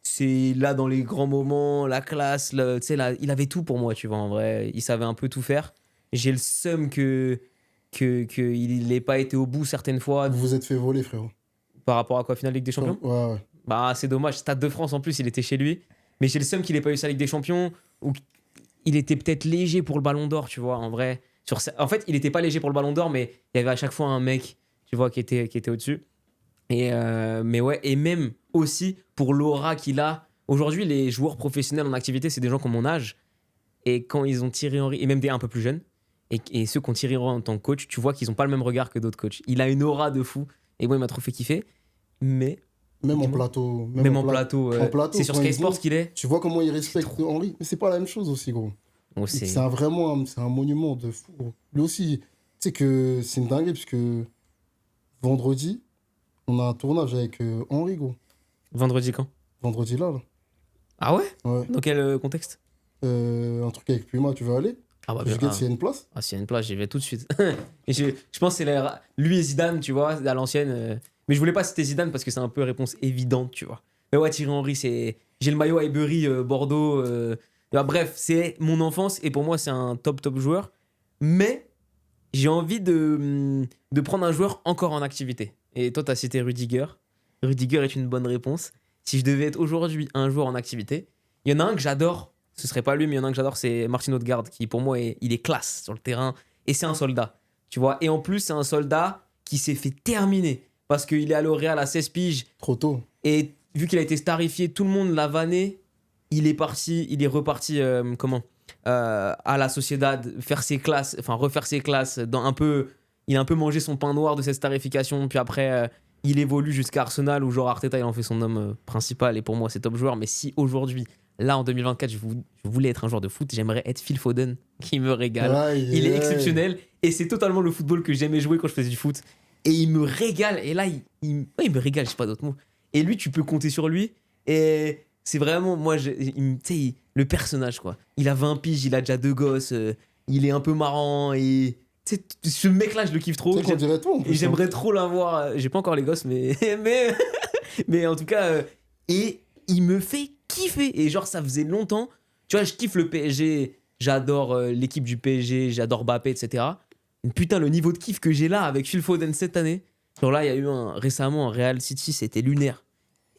C'est là dans les grands moments, la classe, tu sais, là, il avait tout pour moi, tu vois, en vrai. Il savait un peu tout faire. J'ai le seum qu'il n'ait pas été au bout certaines fois.
Vous vous êtes fait voler, frérot.
Par rapport à quoi, finale Ligue des Champions?
Ouais, ouais.
Bah, c'est dommage. Stade de France, en plus, il était chez lui. Mais j'ai le seum qu'il ait pas eu sa Ligue des Champions. Ou il était peut-être léger pour le Ballon d'Or, tu vois, en vrai. En fait, il était pas léger pour le Ballon d'Or, mais il y avait à chaque fois un mec, tu vois, qui était au-dessus. Mais ouais, et même aussi pour l'aura qu'il a. Aujourd'hui, les joueurs professionnels en activité, c'est des gens qui ont mon âge. Et quand ils ont Thierry Henry, et même des un peu plus jeunes, et ceux qui ont Thierry Henry en tant que coach, tu vois qu'ils ont pas le même regard que d'autres coachs. Il a une aura de fou. Et moi, il m'a trop fait kiffer. Mais
Même en
Dis-moi.
plateau.
même en plateau,
en plateau,
c'est sur
quand
Sky
ils
Sports
vont-
qu'il est.
Tu vois comment il respecte
trop-
Henri. Mais c'est pas la même chose aussi, gros.
Oh,
C'est un monument de fou, gros. Lui aussi, tu sais que c'est une dinguerie, parce que vendredi, on a un tournage avec Henri, gros.
Vendredi quand?
Vendredi là.
Ah ouais?
Ouais.
Dans quel contexte?
Un truc avec Puma, tu veux aller?
Ah bah
Je
bien.
guette s'il y a une place.
Ah, s'il y a une place, j'y vais tout de suite. Et je pense que c'est lui et Zidane, tu vois, à l'ancienne. Mais je voulais pas citer Zidane parce que c'est un peu réponse évidente, tu vois. Mais ouais, Thierry Henry, j'ai le maillot Highbury, Bordeaux. Bah, bref, c'est mon enfance et pour moi, c'est un top joueur. Mais j'ai envie de prendre un joueur encore en activité. Et toi, tu as cité Rudiger. Rudiger est une bonne réponse. Si je devais être aujourd'hui un joueur en activité, il y en a un que j'adore. Ce serait pas lui, mais il y en a un que j'adore, c'est Martin Odegaard, qui pour moi, il est classe sur le terrain. Et c'est un soldat, tu vois. Et en plus, c'est un soldat qui s'est fait terminer. Parce qu'il est allé au Real à 16 piges.
Trop tôt.
Et vu qu'il a été starifié, tout le monde l'a vanné. Il est reparti à la Sociedad, faire ses classes, enfin refaire ses classes. Il a un peu mangé son pain noir de cette starification. Puis après, il évolue jusqu'à Arsenal où genre Arteta il en fait son homme principal et pour moi c'est top joueur. Mais si aujourd'hui, là en 2024, je voulais être un joueur de foot, j'aimerais être Phil Foden qui me régale.
Aïe,
Il est
aïe.
exceptionnel et c'est totalement le football que j'aimais jouer quand je faisais du foot. Et il me régale. Et là, ouais, il me régale, je sais pas d'autres mots. Et lui, tu peux compter sur lui. Et c'est vraiment, moi, tu sais, le personnage, quoi. Il a 20 piges, il a déjà 2 gosses, il est un peu marrant. Et tu sais, ce mec-là, je le kiffe trop.
Tu sais qu'on dirait toi en plus.
Et j'aimerais trop l'avoir. J'ai pas encore les gosses, mais, mais en tout cas, et il me fait kiffer. Et genre, ça faisait longtemps. Tu vois, je kiffe le PSG. J'adore l'équipe du PSG, j'adore Mbappé, etc. Putain, le niveau de kiff que j'ai là avec Phil Foden cette année. Genre là, il y a eu récemment un Real City, c'était lunaire.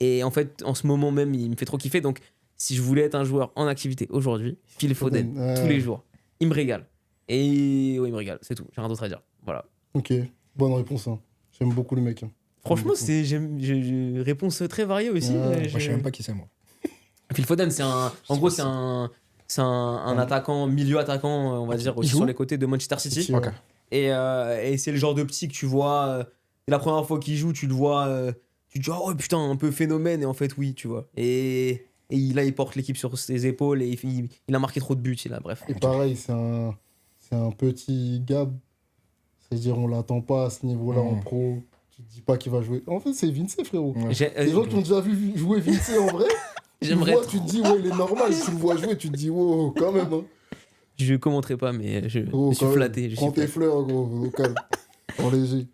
Et en fait, en ce moment même, il me fait trop kiffer. Donc, si je voulais être un joueur en activité aujourd'hui, Phil Foden, tous les jours, il me régale. Et ouais, il me régale, c'est tout. J'ai rien d'autre à dire. Voilà.
Ok, bonne réponse. Hein. J'aime beaucoup le mec. Hein.
Franchement,
J'aime beaucoup.
j'ai réponse très variée aussi.
Ouais,
Moi, je sais même pas qui c'est, moi.
Phil Foden, en gros, c'est un attaquant, milieu attaquant, on va dire, aussi
joue
sur les côtés de Manchester City.
City, ouais.
Ok.
Et c'est le genre de petit que tu vois. C'est la première fois qu'il joue, tu le vois. Tu te dis, oh putain, un peu phénomène. Et en fait, oui, tu vois. Et là, il porte l'équipe sur ses épaules. Et il a marqué trop de buts. Bref.
Et pareil, c'est un petit Gab. C'est-à-dire, on l'attend pas à ce niveau-là en pro. Tu te dis pas qu'il va jouer. En fait, c'est Vince, frérot.
Ouais.
Les gens qui ont déjà vu jouer Vince en vrai,
J'aimerais trop.
tu te dis, ouais, il est normal. Si tu le vois jouer, tu te dis, wow, quand même. Hein.
Je commenterai pas, mais je
Oh,
suis
quand
flatté.
même.
Je
Prends
suis
tes
flatté.
fleurs, gros, au calme. En léger.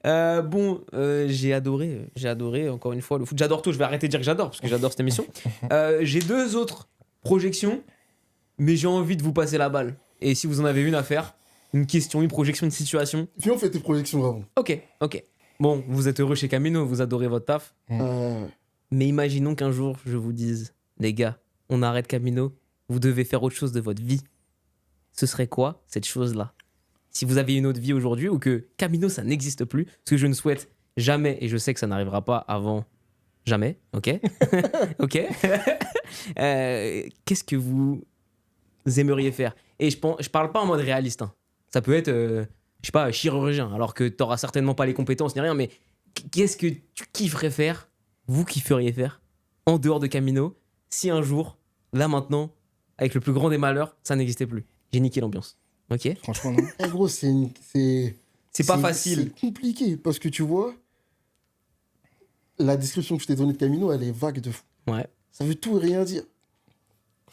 J'ai adoré encore une fois le foot. J'adore tout, je vais arrêter de dire que j'adore parce que j'adore cette émission. J'ai 2 autres projections, mais j'ai envie de vous passer la balle. Et si vous en avez une à faire, une question, une projection, une situation.
Viens, on fait tes projections avant.
Ok. Bon, vous êtes heureux chez Camino, vous adorez votre taf, mais imaginons qu'un jour je vous dise, les gars, on arrête Camino, vous devez faire autre chose de votre vie. Ce serait quoi cette chose-là ? Si vous avez une autre vie aujourd'hui ou que Camino ça n'existe plus, ce que je ne souhaite jamais et je sais que ça n'arrivera pas avant jamais, ok. Ok. Qu'est-ce que vous aimeriez faire ? Et je parle pas en mode réaliste. Hein. Ça peut être, je sais pas, chirurgien, alors que t'auras certainement pas les compétences ni rien, mais qu'est-ce que tu kifferais faire, vous kifferiez faire, en dehors de Camino, si un jour, là maintenant, avec le plus grand des malheurs, ça n'existait plus. J'ai niqué l'ambiance. Ok ?
Franchement, non.
Eh gros, c'est
pas facile.
C'est compliqué parce que tu vois, la description que je t'ai donnée de Camino, elle est vague de fou.
Ouais.
Ça veut tout et rien dire.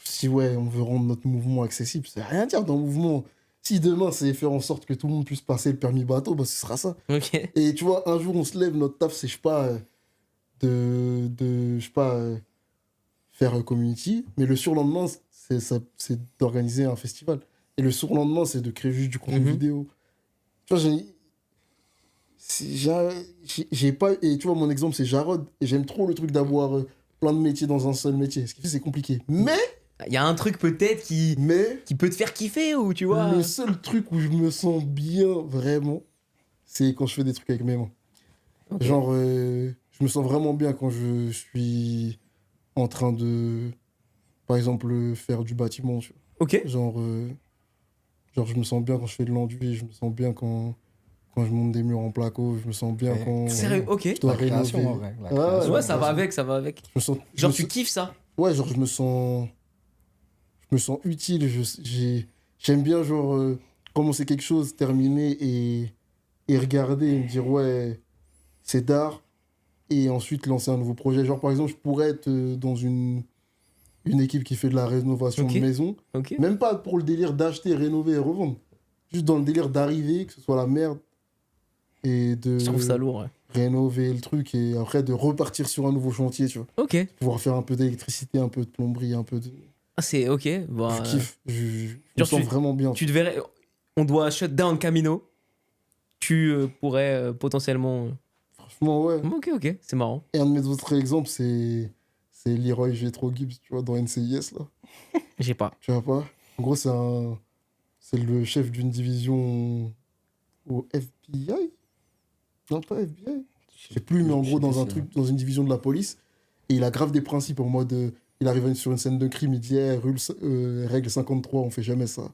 Si ouais, on veut rendre notre mouvement accessible, ça veut rien dire dans le mouvement. Si demain c'est faire en sorte que tout le monde puisse passer le permis bateau, bah ce sera ça.
Ok.
Et tu vois, un jour on se lève, notre taf c'est, je sais pas, faire community, mais le surlendemain c'est d'organiser un festival. Et le surlendemain c'est de créer juste du contenu vidéo. Tu vois, j'ai pas. Et tu vois, mon exemple c'est Jarod, et j'aime trop le truc d'avoir plein de métiers dans un seul métier. Ce qui fait c'est compliqué. Mais
Il y a un truc peut-être qui peut te faire kiffer ou tu vois.
le seul truc où je me sens bien vraiment, c'est quand je fais des trucs avec mes mains.
Ok.
Genre, je me sens vraiment bien quand je suis en train de, par exemple, faire du bâtiment. Tu
Ok.
vois. Genre, je me sens bien quand je fais de l'enduit, je me sens bien quand je monte des murs en placo, je me sens bien
Ouais.
quand
Sérieux, ok.
je dois
La création,
rénover.
en vrai. La
Ouais,
création.
Ouais, ça va
création.
avec.
Je me sens,
Genre,
je
tu
me
kiffes ça.
Ouais, genre, je me sens utile. J'aime bien, genre, commencer quelque chose, terminer et regarder et me dire, ouais, c'est d'art. Et ensuite lancer un nouveau projet. Genre, par exemple, je pourrais être dans une équipe qui fait de la rénovation
Ok.
de maison.
Ok.
Même pas pour le délire d'acheter, rénover et revendre. Juste dans le délire d'arriver, que ce soit la merde, et de
Je trouve ça lourd. Ouais.
rénover le truc et après de repartir sur un nouveau chantier, tu vois.
Ok.
Pouvoir faire un peu d'électricité, un peu de plomberie, un peu de...
Ah, c'est ok. Bah,
Je kiffe. Je me
genre,
sens vraiment bien.
tu devrais. On doit shut down Camino. Tu pourrais potentiellement.
Franchement, ouais.
Ok. C'est marrant.
Et un de mes autres exemples, c'est Leroy Jetro Gibbs, tu vois, dans NCIS, là.
J'ai pas.
Tu vois pas? En gros, c'est le chef d'une division au FBI? Non, pas FBI. Je sais plus, mais en gros, dans un truc, dans une division de la police. Et il a grave des principes en mode... il arrive sur une scène de crime, il dit règle 53, on fait jamais ça.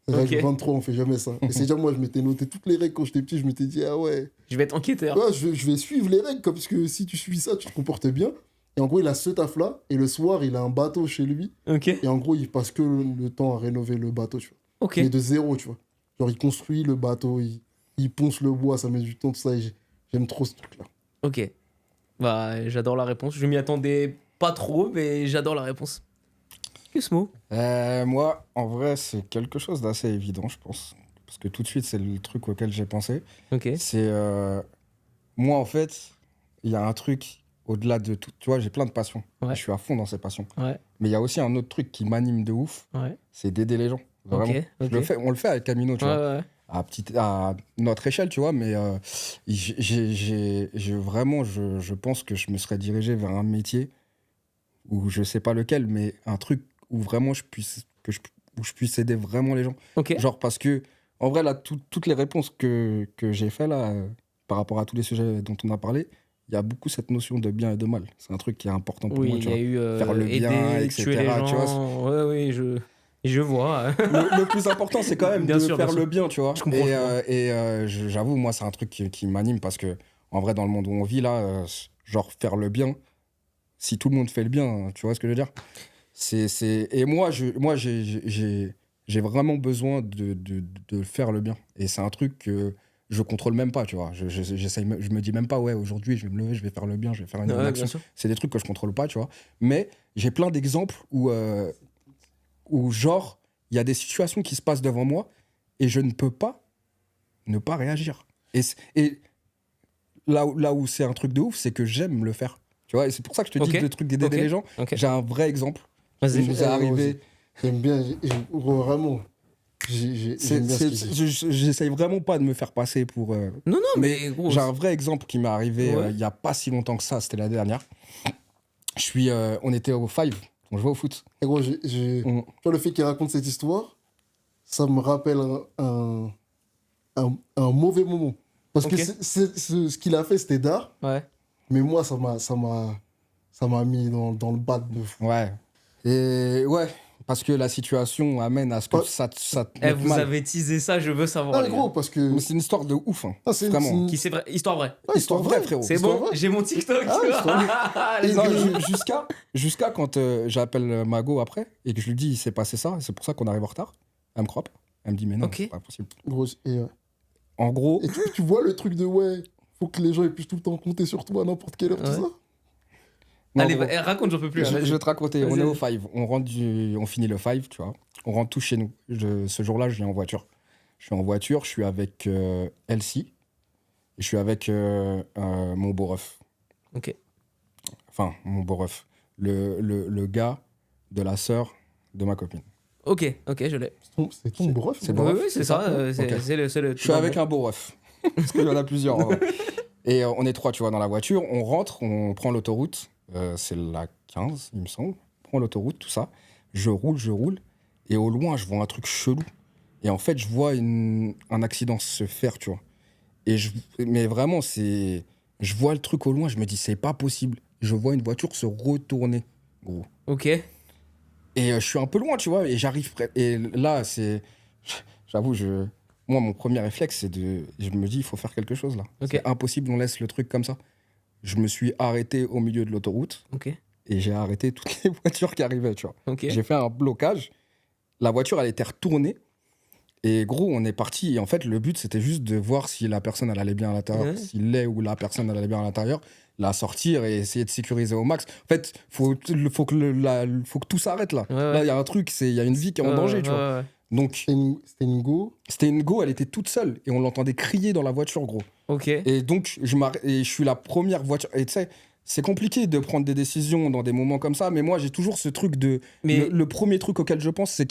Règle
Ok.
23, on fait jamais ça. Et c'est déjà moi, je m'étais noté toutes les règles quand j'étais petit. Je m'étais dit, ah ouais,
Je vais être enquêteur.
ouais, je vais suivre les règles, parce que si tu suis ça, tu te comportes bien. Et en gros, il a ce taf-là. Et le soir, il a un bateau chez lui.
Ok.
Et en gros, il passe que le temps à rénover le bateau, tu vois.
Ok.
Mais de zéro, tu vois. Genre, il construit le bateau, il ponce le bois, ça met du temps, tout ça. Et j'aime trop ce truc-là.
Ok. Bah, j'adore la réponse. Je m'y attendais pas trop, mais j'adore la réponse. Cosmo.
Moi, en vrai, c'est quelque chose d'assez évident, je pense. Parce que tout de suite, c'est le truc auquel j'ai pensé.
Ok.
C'est. Moi, en fait, il y a un truc au-delà de tout. Tu vois, j'ai plein de passions.
Ouais.
Je suis à fond dans ces passions.
Ouais.
Mais il y a aussi un autre truc qui m'anime de ouf,
Ouais.
c'est d'aider les gens. Vraiment.
Ok. Ok.
On le fait avec Camino, tu
Ouais,
vois.
ouais.
À notre échelle, tu vois, mais vraiment, je pense que je me serais dirigé vers un métier où je sais pas lequel, mais un truc où vraiment où je puisse aider vraiment les gens.
Ok.
Genre, parce que, en vrai, là, toutes les réponses que j'ai fait là, par rapport à tous les sujets dont on a parlé, il y a beaucoup cette notion de bien et de mal. C'est un truc qui est important pour
Oui,
moi,
il
tu
y a
vois.
eu
Faire le bien,
aider,
etc.,
tuer les
tu vois.
gens. Ouais, oui, je vois.
Le plus important, c'est quand même
Bien
de
sûr,
faire
bien sûr.
le bien, tu vois.
Je comprends, je comprends.
J'avoue, moi, c'est un truc qui m'anime parce que, en vrai, dans le monde où on vit là, genre faire le bien, si tout le monde fait le bien, tu vois ce que je veux dire. Et moi, j'ai vraiment besoin de faire le bien. Et c'est un truc que je contrôle même pas, tu vois. Je me dis même pas, ouais, aujourd'hui, je vais me lever, je vais faire le bien, je vais faire une bonne
Ouais,
action.
bien sûr.
C'est des trucs que je contrôle pas, tu vois. Mais j'ai plein d'exemples où genre, il y a des situations qui se passent devant moi et je ne peux pas ne pas réagir. Et là où c'est un truc de ouf, c'est que j'aime le faire. Tu vois, et c'est pour ça que je te
Ok.
dis le truc d'aider
Ok.
les gens.
Ok.
J'ai un vrai exemple.
Vas-y.
Il nous est arrivé.
J'aime bien, vraiment. J'aime bien ce qu'il dit.
J'essaye vraiment pas de me faire passer pour.
Non, non, mais gros.
J'ai un vrai exemple qui m'est arrivé
Ouais.
il y a pas si longtemps que ça, c'était la dernière. On était au Five, on jouait au foot.
Et gros,
On-
tu vois, le fait qu'il raconte cette histoire, ça me rappelle un mauvais moment. Parce que
Ok.
ce qu'il a fait, c'était d'art.
Ouais.
Mais moi, ça m'a mis dans le bad de fou.
Ouais. Et ouais, parce que la situation amène à ce que
Ouais.
ça te
Eh,
mette
vous
mal.
avez teasé ça, je veux savoir.
Ah,
les
gros,
gars.
parce que.
Mais c'est une histoire de ouf, hein.
Ah, c'est
Vraiment.
Qui c'est vrai Histoire vraie.
Ouais,
Histoire vraie, frérot.
C'est
Histoire
bon,
vraie.
j'ai mon TikTok.
Ah, histoire
Let's
Non,
go.
jusqu'à quand j'appelle Mago après et que je lui dis il s'est passé ça, c'est pour ça qu'on arrive en retard. Elle me croit. Elle me dit mais non,
Ok.
c'est pas possible.
Gros,
En gros,
et tu vois le truc de ouais, faut que les gens ils puissent tout le temps compter sur toi à n'importe quelle heure,
Ouais.
tout ça.
non,
Allez,
gros,
raconte, j'en peux plus.
je
Vas-y.
vais te raconter. On
Vas-y,
est au
vas-y.
Five. On finit le Five, tu vois. On rentre tous chez nous. Ce jour-là, je viens en voiture. Je suis en voiture, je suis avec Elsie et je suis avec mon beau ref.
Ok.
Enfin, mon beau ref. Le gars de la sœur de ma copine.
Ok, je l'ai.
C'est ton bref.
c'est
gros.
bon.
Oui,
bref,
oui, c'est
c'est
ça.
ça
C'est
Ok.
c'est le.
Je suis avec un beau ref. Parce qu'il y en a plusieurs. En vrai. Et on est trois, tu vois, dans la voiture. On rentre, on prend l'autoroute. C'est la 15, il me semble. On prend l'autoroute, tout ça. Je roule. Et au loin, je vois un truc chelou. Et en fait, je vois un accident se faire, tu vois. Mais vraiment, je vois le truc au loin, je me dis, c'est pas possible. Je vois une voiture se retourner, gros.
Ok.
Et je suis un peu loin, tu vois, et j'arrive près. Et là, j'avoue, moi, mon premier réflexe, je me dis, il faut faire quelque chose là.
Ok.
C'est impossible, on laisse le truc comme ça. Je me suis arrêté au milieu de l'autoroute
Ok.
et j'ai arrêté toutes les voitures qui arrivaient, tu vois.
Ok.
J'ai fait un blocage. La voiture, elle était retournée. Et gros, on est parti. Et en fait, le but, c'était juste de voir si la personne, elle allait bien à l'intérieur.
Ouais.
Si ou la personne, elle allait bien à l'intérieur. La sortir et essayer de sécuriser au max. En fait, faut que tout s'arrête là.
Ouais, ouais.
Là, il y a un truc, il y a une vie qui est en danger, tu vois.
Ouais.
Donc,
C'était une go.
c'était une go, elle était toute seule. Et on l'entendait crier dans la voiture, gros.
Ok.
Et donc, je suis la première voiture. Et tu sais, c'est compliqué de prendre des décisions dans des moments comme ça. Mais moi, j'ai toujours ce truc de.
Mais-
Le premier truc auquel je pense, c'est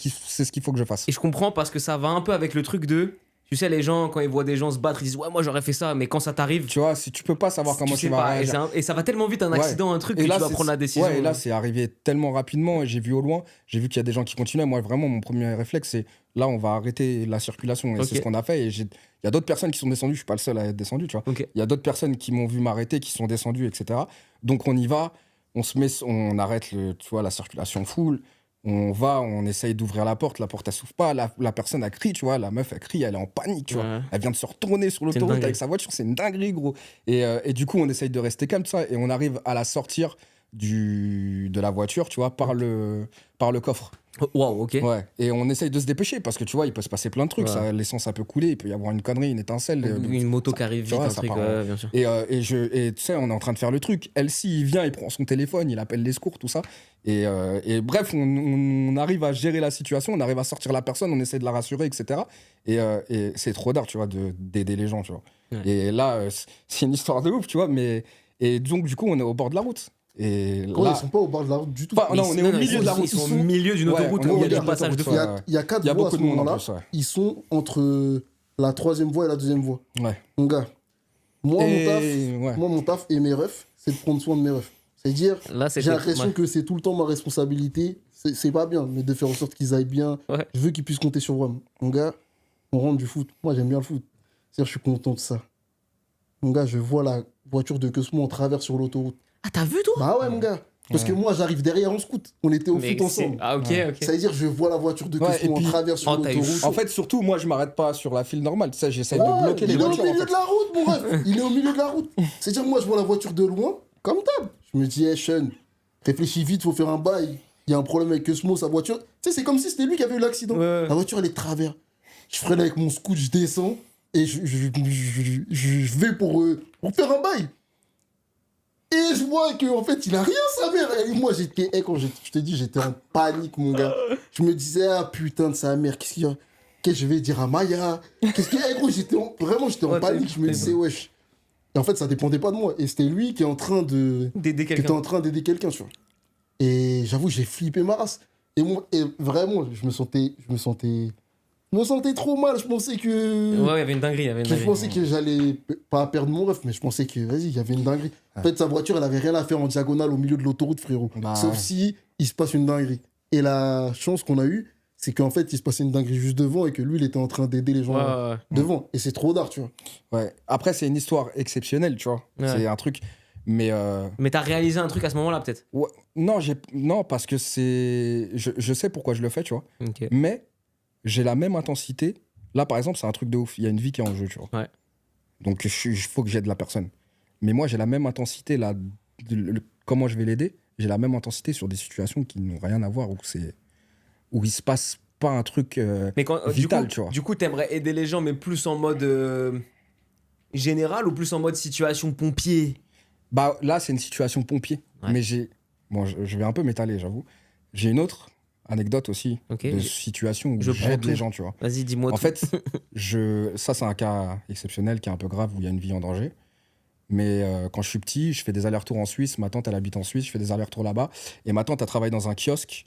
ce qu'il faut que je fasse.
Et je comprends parce que ça va un peu avec le truc de. Tu sais, les gens, quand ils voient des gens se battre, ils disent ouais, moi j'aurais fait ça, mais quand ça t'arrive,
Tu vois, si tu peux pas savoir comment tu
sais
vas
pas.
réagir.
Et ça va tellement vite, un
Ouais.
accident, un truc, que
Et
tu
là,
dois prendre la décision.
Ouais, et là, c'est arrivé tellement rapidement. Et j'ai vu au loin, j'ai vu qu'il y a des gens qui continuaient. Moi, vraiment, mon premier réflexe, c'est là, on va arrêter la circulation. Et
Ok.
c'est ce qu'on a fait. Et il y a d'autres personnes qui sont descendues. Je suis pas le seul à être descendu, tu vois.
Ok.
Il y a d'autres personnes qui m'ont vu m'arrêter, qui sont descendues, etc. Donc, on y va. On arrête tu vois, la circulation full. on essaye d'ouvrir la porte elle s'ouvre pas, la personne a crié, tu vois, la meuf elle crie, elle est en panique, tu vois.
Ouais.
Elle vient de se retourner sur
C'est une
l'autoroute
dinguerie.
avec sa voiture, c'est une dinguerie, gros. Et du coup, on essaye de rester calme, tout ça, et on arrive à la sortir de la voiture, tu vois, par le coffre.
Oh, Waouh, ok.
Ouais, et on essaye de se dépêcher parce que tu vois, il peut se passer plein de trucs.
Ouais.
Ça, l'essence, ça peut couler, il peut y avoir une connerie, une étincelle.
Une moto
ça-
qui arrive
tu
vite,
vois,
un
ça
truc,
part
ouais, bien sûr.
Et tu sais, on est en train de faire le truc. Elle-ci, il vient, il prend son téléphone, il appelle les secours, tout ça. Et bref, on arrive à gérer la situation, on arrive à sortir la personne, on essaie de la rassurer, etc. Et c'est trop d'art, tu vois, d'aider les gens, tu vois.
Ouais.
Et là, c'est une histoire de ouf, tu vois. Et donc, du coup, on est au bord de la route. Et
Gros,
là,
ils sont pas au bord de la route du tout.
Enfin, non, on est au milieu de la route.
Ils sont au milieu d'une
Ouais,
autoroute
on est
où
au
il y a
milieu
des
de
passages de
l'autoroute,
fou.
ouais.
Il y a 4
il y a
voies à
beaucoup
ce
de monde en
moment-là.
plus, ouais.
Ils sont entre la 3e voie et la 2e voie.
Ouais.
Mon gars, moi,
Ouais.
mon taf et mes refs, c'est de prendre soin de mes refs. C'est-à-dire,
Là, c'était-
j'ai l'impression
ouais.
que c'est tout le temps ma responsabilité. C'est pas bien, mais de faire en sorte qu'ils aillent bien.
Ouais.
Je veux qu'ils puissent compter sur moi. Mon gars, on rentre du foot. Moi, j'aime bien le foot. C'est-à-dire, je suis content de ça. Mon gars, je vois la voiture de Cosmo en travers sur l'autoroute.
Ah, t'as vu, toi?
Bah ouais, mon gars. Parce que moi, j'arrive derrière en scout. On était au
Mais
foot
c'est-
ensemble.
Ah, ok,
Ouais.
ok.
Ça veut dire, je vois la voiture de
Ouais,
Cosmo
et puis-
en travers sur
Oh, t'as eu
l'autoroute.
chaud.
En fait, surtout, moi, je m'arrête pas sur la file normale. Tu sais, j'essaie
Ouais,
de bloquer les
il est au
voitures. en
milieu
fait.
de la route, mon ref. Il est au milieu de la route. C'est-à-dire, moi, je vois la voiture de loin, comme d'hab. Je me dis, hey, Sean, réfléchis vite, faut faire un bail. Il y a un problème avec Cosmo, sa voiture. Tu sais, c'est comme si c'était lui qui avait eu l'accident.
Ouais.
La voiture, elle est de travers. Je freine avec mon scoot, je descends et je vais pour faire un bail. Et je vois qu'en fait, il a rien, sa mère. Et moi, j'étais, quand je te dis, j'étais en panique, mon gars. Je me disais, ah putain de sa mère, qu'est-ce que je vais dire à Maya? Gros, vraiment, j'étais en
Ouais,
panique. Je me
t'es-
disais, wesh. Et en fait, ça dépendait pas de moi. Et c'était lui qui est en train de.
D'aider
Qui était
quelqu'un.
en train d'aider quelqu'un, tu vois. Et j'avoue, j'ai flippé ma race. Et moi, et vraiment, je me sentais trop mal. Je pensais que.
Ouais, il y avait une dinguerie, il y avait une
Je
dinguerie.
pensais que j'allais pas perdre mon ref, mais je pensais que, vas-y, il y avait une dinguerie. En fait, sa voiture, elle avait rien à faire en diagonale au milieu de l'autoroute, frérot.
Bah,
Sauf
ouais.
si il se passe une dinguerie. Et la chance qu'on a eue, c'est qu'en fait, il se passait une dinguerie juste devant et que lui, il était en train d'aider les gens
Ouais, ouais, ouais.
devant. Et c'est trop d'art, tu vois.
Ouais. Après, c'est une histoire exceptionnelle, tu vois.
Ouais.
C'est un truc. Mais
Mais t'as réalisé un truc à ce moment-là, peut-être.
ouais, non, parce que c'est. Je sais pourquoi je le fais, tu vois.
Ok.
Mais j'ai la même intensité. Là, par exemple, c'est un truc de ouf. Il y a une vie qui est en jeu, tu vois.
Ouais.
Donc, il faut que j'aide la personne. Mais moi, j'ai la même intensité, là. Comment je vais l'aider, j'ai la même intensité sur des situations qui n'ont rien à voir, où il se passe pas un truc.
Mais quand,
Vital, tu vois.
du coup, t'aimerais aider les gens, mais plus en mode général ou plus en mode situation pompier?
Bah, là, c'est une situation pompier.
Ouais.
Mais j'ai. Bon, je vais un peu m'étaler, j'avoue. J'ai une autre anecdote aussi
Ok.
de situation où
Je prends
j'aide
tout.
les gens, tu vois.
Vas-y, dis-moi
En
tout.
fait, ça, c'est un cas exceptionnel qui est un peu grave où il y a une vie en danger. Mais quand je suis petit, je fais des allers-retours en Suisse. Ma tante, elle habite en Suisse. Je fais des allers-retours là-bas. Et ma tante, elle travaille dans un kiosque,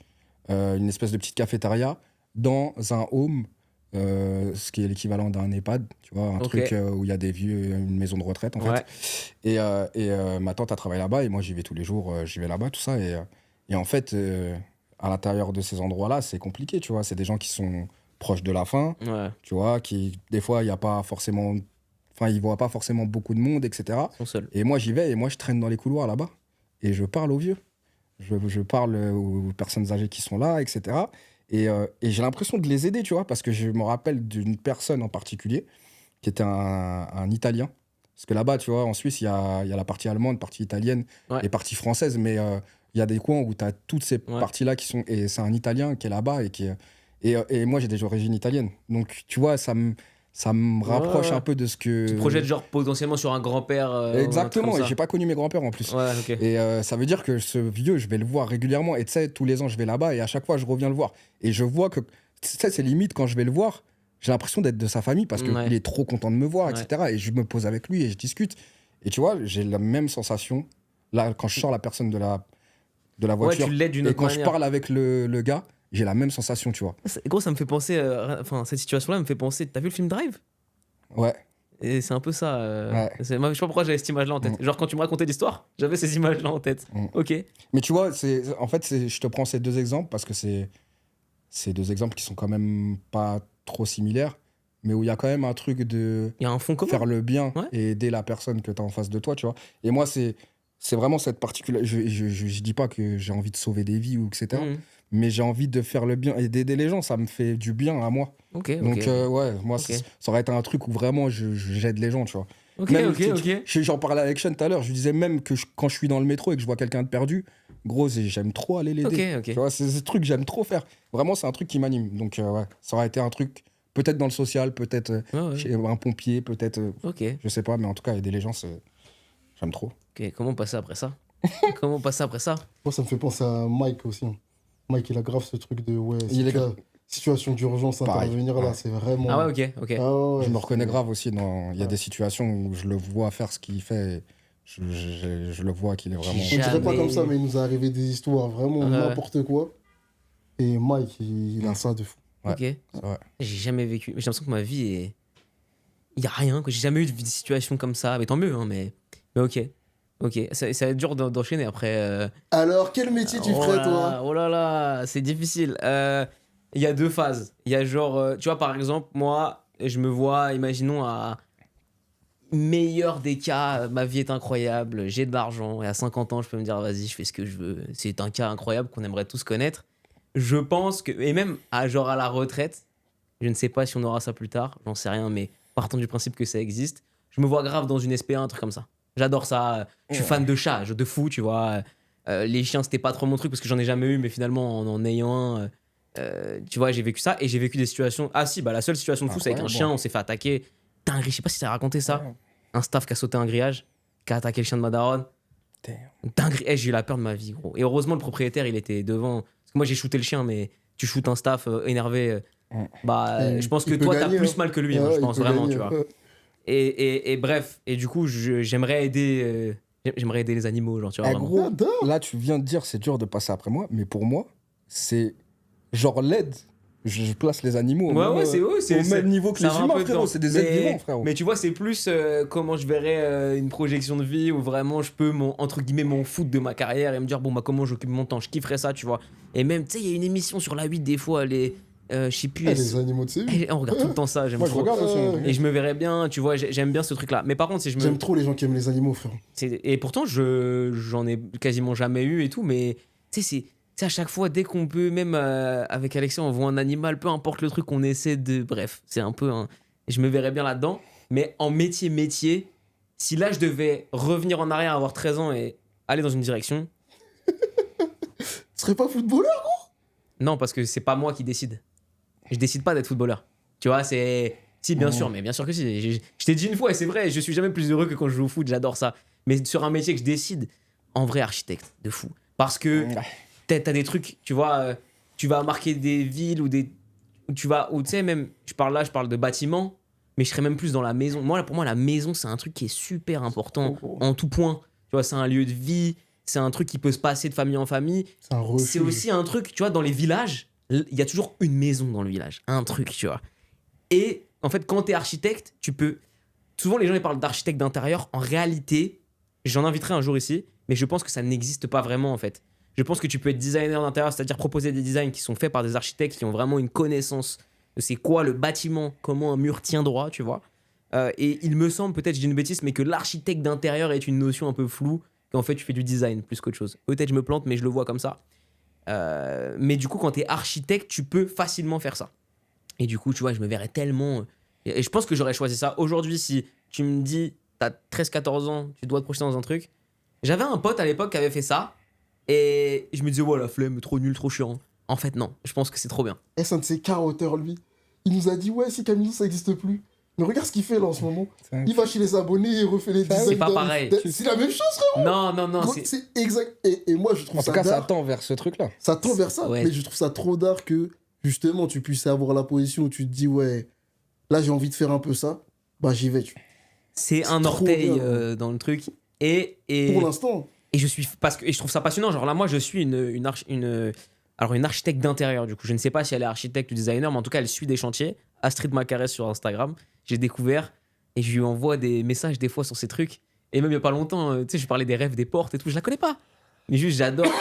une espèce de petite cafétéria, dans un home, ce qui est l'équivalent d'un EHPAD, tu vois, un
Ok.
truc où il y a des vieux, une maison de retraite, en
Ouais.
fait. Et ma tante, elle travaille là-bas. Et moi, j'y vais tous les jours. J'y vais là-bas, tout ça. Et en fait, à l'intérieur de ces endroits-là, c'est compliqué, tu vois. C'est des gens qui sont proches de la faim,
Ouais,
tu vois, qui, des fois, il n'y a pas forcément. Enfin, ils voient pas forcément beaucoup de monde, etc.
ils sont seuls.
Et moi, j'y vais et moi, je traîne dans les couloirs là-bas. Et je parle aux vieux. Je parle aux personnes âgées qui sont là, etc. Et j'ai l'impression de les aider, tu vois, parce que je me rappelle d'une personne en particulier qui était un Italien. Parce que là-bas, tu vois, en Suisse, il y a la partie allemande, partie italienne
Ouais.
et partie française. Mais il y a des coins où tu as toutes ces
Ouais.
parties-là qui sont. Et c'est un Italien qui est là-bas et moi, j'ai des origines italiennes. Donc, tu vois, ça me rapproche
Ouais.
un peu de ce que.
Tu te projettes genre potentiellement sur un grand-père.
Exactement, et
et
j'ai pas connu mes grands-pères en plus.
Ouais, ok.
Et ça veut dire que ce vieux, je vais le voir régulièrement. Et tu sais, tous les ans, je vais là-bas et à chaque fois, je reviens le voir. Et je vois que, tu sais, c'est limite quand je vais le voir, j'ai l'impression d'être de sa famille parce qu'il
Ouais.
est trop content de me voir,
Ouais.
etc. Et je me pose avec lui et je discute. Et tu vois, j'ai la même sensation là quand je sors la personne de la
Ouais,
voiture.
tu l'aides d'une
Et
autre
quand
manière.
je parle avec le gars, j'ai la même sensation, tu vois.
Gros, ça me fait penser. Enfin, cette situation-là me fait penser. T'as vu le film Drive?
Ouais.
Et c'est un peu ça.
Ouais.
Moi, je sais pas pourquoi j'avais cette image-là en tête. Genre, quand tu me racontais l'histoire, j'avais ces images-là en tête.
Mm.
Ok.
Mais tu vois, en fait, je te prends ces deux exemples parce que c'est deux exemples qui sont quand même pas trop similaires, mais où il y a quand même un truc de
Il y a un fond commun.
faire le bien
Ouais.
et aider la personne que tu as en face de toi, tu vois. Et moi, c'est vraiment cette particularité. Je dis pas que j'ai envie de sauver des vies ou etc.
Mhm.
mais j'ai envie de faire le bien et d'aider les gens. Ça me fait du bien à moi.
Ok,
Donc, ouais, moi,
Ok.
ça aurait été un truc où vraiment j'aide les gens, tu vois.
ok,
Même,
ok.
j'en parlais avec Sean tout à l'heure, je lui disais même que quand je suis dans le métro et que je vois quelqu'un de perdu, gros, j'aime trop aller l'aider.
Ok.
Tu vois, c'est ce truc que j'aime trop faire. Vraiment, c'est un truc qui m'anime. Donc, ouais, ça aurait été un truc, peut-être dans le social, peut-être
Ouais.
chez un pompier, peut-être,
Ok.
je sais pas, mais en tout cas, aider les gens, j'aime trop.
Ok, comment passer après ça? Comment passer après ça?
Moi, ça me fait penser à Mike aussi. Hein. Mike, il a grave ce truc de ouais,
Il est
situation d'urgence,
Pareil.
intervenir là,
Ouais.
c'est vraiment.
Ah ouais, ok.
Ah ouais,
Je me
c'est-
reconnais grave aussi dans. Il y a
Ouais.
des situations où je le vois faire ce qu'il fait. Et je le vois qu'il est vraiment.
On dirait pas
Jamais.
comme ça, mais il nous est arrivé des histoires vraiment
Ouais.
n'importe quoi. Et Mike, il a ça de fou.
Ouais.
Ok.
C'est vrai.
J'ai jamais vécu. J'ai l'impression que ma vie est. Il y a rien, quoi. J'ai jamais eu de situation comme ça. Mais tant mieux, hein, mais ok. Ok. Ça va être dur d'enchaîner après.
Alors, quel métier tu ferais, toi?
Oh là là, c'est difficile. Il y a deux phases. Il y a genre, tu vois, par exemple, moi, je me vois, imaginons, à meilleur des cas, ma vie est incroyable, j'ai de l'argent, et à 50 ans, je peux me dire, vas-y, je fais ce que je veux. C'est un cas incroyable qu'on aimerait tous connaître. Je pense que, et même à, genre à la retraite, je ne sais pas si on aura ça plus tard, j'en sais rien, mais partant du principe que ça existe, je me vois grave dans une SPA, un truc comme ça. J'adore ça. Je suis fan de chats, de fou, tu vois. Les chiens, c'était pas trop mon truc parce que j'en ai jamais eu, mais finalement, en ayant un, tu vois, j'ai vécu ça et j'ai vécu des situations. Ah si, bah la seule situation de fou, c'est avec un
Incroyable.
chien, on s'est fait attaquer. Dinguerie, je sais pas si t'as raconté ça.
Ouais.
Un staff qui a sauté un grillage, qui a attaqué le chien de ma daronne.
Damn.
Dinguerie, j'ai eu la peur de ma vie, gros. Et heureusement, le propriétaire, il était devant. Parce que moi, j'ai shooté le chien, mais tu shootes un staff énervé. Bah,
Et
je pense
il
que
peut
toi,
gagner,
t'as plus
hein.
mal que lui, hein,
Ouais,
je
il
pense
peut
vraiment,
gagner.
tu vois. Et bref, et du coup, j'aimerais aider, j'aimerais aider les animaux, genre, tu vois,
Eh,
vraiment.
gros,
J'adore.
là, tu viens de dire c'est dur de passer après moi, mais pour moi, c'est genre l'aide. Je place les animaux au même niveau que
ça
les
va un
humains,
peu
frérot.
dedans.
C'est des êtres vivants, frérot.
Mais tu vois, c'est plus comment je verrais une projection de vie où vraiment je peux, entre guillemets, m'en foutre de ma carrière et me dire, bon, bah, comment j'occupe mon temps. Je kifferais ça, tu vois. Et même, tu sais, il y a une émission sur la 8, des fois, je sais plus.
Les animaux de série.
On regarde tout le temps ça, j'aime
Moi, je
trop.
regarde aussi.
Ouais.
Et je me verrais bien, tu vois, j'aime bien ce truc-là. Mais par contre, si je me.
J'aime trop les gens qui aiment les animaux, frère.
Et pourtant, j'en ai quasiment jamais eu et tout, mais tu sais, c'est à chaque fois, dès qu'on peut, même avec Alexia, on voit un animal, peu importe le truc, on essaie de. Bref, c'est un peu. Je me verrais bien là-dedans. Mais en métier, si là, je devais revenir en arrière, avoir 13 ans et aller dans une direction,
Tu serais pas footballeur?
non, parce que c'est pas moi qui décide. Je décide pas d'être footballeur. Tu vois, c'est. Si, bien sûr, mais bien sûr que si. Je t'ai dit une fois, et c'est vrai, je suis jamais plus heureux que quand je joue au foot, j'adore ça. Mais sur un métier que je décide, en vrai, architecte, de fou. Parce que t'as des trucs, tu vois, tu vas marquer des villes ou des. Où tu vas. Ou tu sais, même, je parle de bâtiments, mais je serais même plus dans la maison. Moi, pour moi, la maison, c'est un truc qui est super important en tout point. Tu vois, c'est un lieu de vie, c'est un truc qui peut se passer de famille en famille.
C'est un refuge.
C'est aussi un truc, tu vois, dans les villages, il y a toujours une maison dans le village. Un truc, tu vois. Et en fait, quand t'es architecte, tu peux. Souvent, les gens ils parlent d'architecte d'intérieur. En réalité, j'en inviterai un jour ici, mais je pense que ça n'existe pas vraiment, en fait. Je pense que tu peux être designer d'intérieur, c'est-à-dire proposer des designs qui sont faits par des architectes qui ont vraiment une connaissance de c'est quoi le bâtiment, comment un mur tient droit, tu vois. Et il me semble, peut-être je dis une bêtise, mais que l'architecte d'intérieur est une notion un peu floue, qu'en fait tu fais du design plus qu'autre chose. Peut-être je me plante, mais je le vois comme ça. Mais du coup, quand t'es architecte, tu peux facilement faire ça. Et du coup, tu vois, je me verrais tellement. Et je pense que j'aurais choisi ça. Aujourd'hui, si tu me dis, t'as 13-14 ans, tu dois te projeter dans un truc. J'avais un pote à l'époque qui avait fait ça. Et je me disais, ouais, la flemme, trop nul, trop chiant. En fait, non. Je pense que c'est trop bien.
Et c'est un de ses carotteurs, lui. Il nous a dit, ouais, si Camilo, ça existe plus. Mais regarde ce qu'il fait là en ce moment. Il va chez les abonnés, il refait les designs.
C'est pas pareil.
C'est la même chose, frère.
Non.
C'est exact. Et moi, je trouve
En
ça
tout cas, ça
dark.
tend vers ce truc-là.
Ça tend vers ça.
Ouais.
Mais je trouve ça trop dark que, justement, tu puisses avoir la position où tu te dis, ouais, là, j'ai envie de faire un peu ça. Bah, j'y vais.
C'est un
trop
orteil
bien.
dans le truc. Et
Pour l'instant.
Et je suis et je trouve ça passionnant. Genre là, moi, je suis une architecte d'intérieur. Du coup, je ne sais pas si elle est architecte ou designer, mais en tout cas, elle suit des chantiers. Astrid Macarès sur Instagram. J'ai découvert et je lui envoie des messages des fois sur ces trucs. Et même il y a pas longtemps, tu sais, je parlais des rêves, des portes et tout. Je la connais pas, mais juste j'adore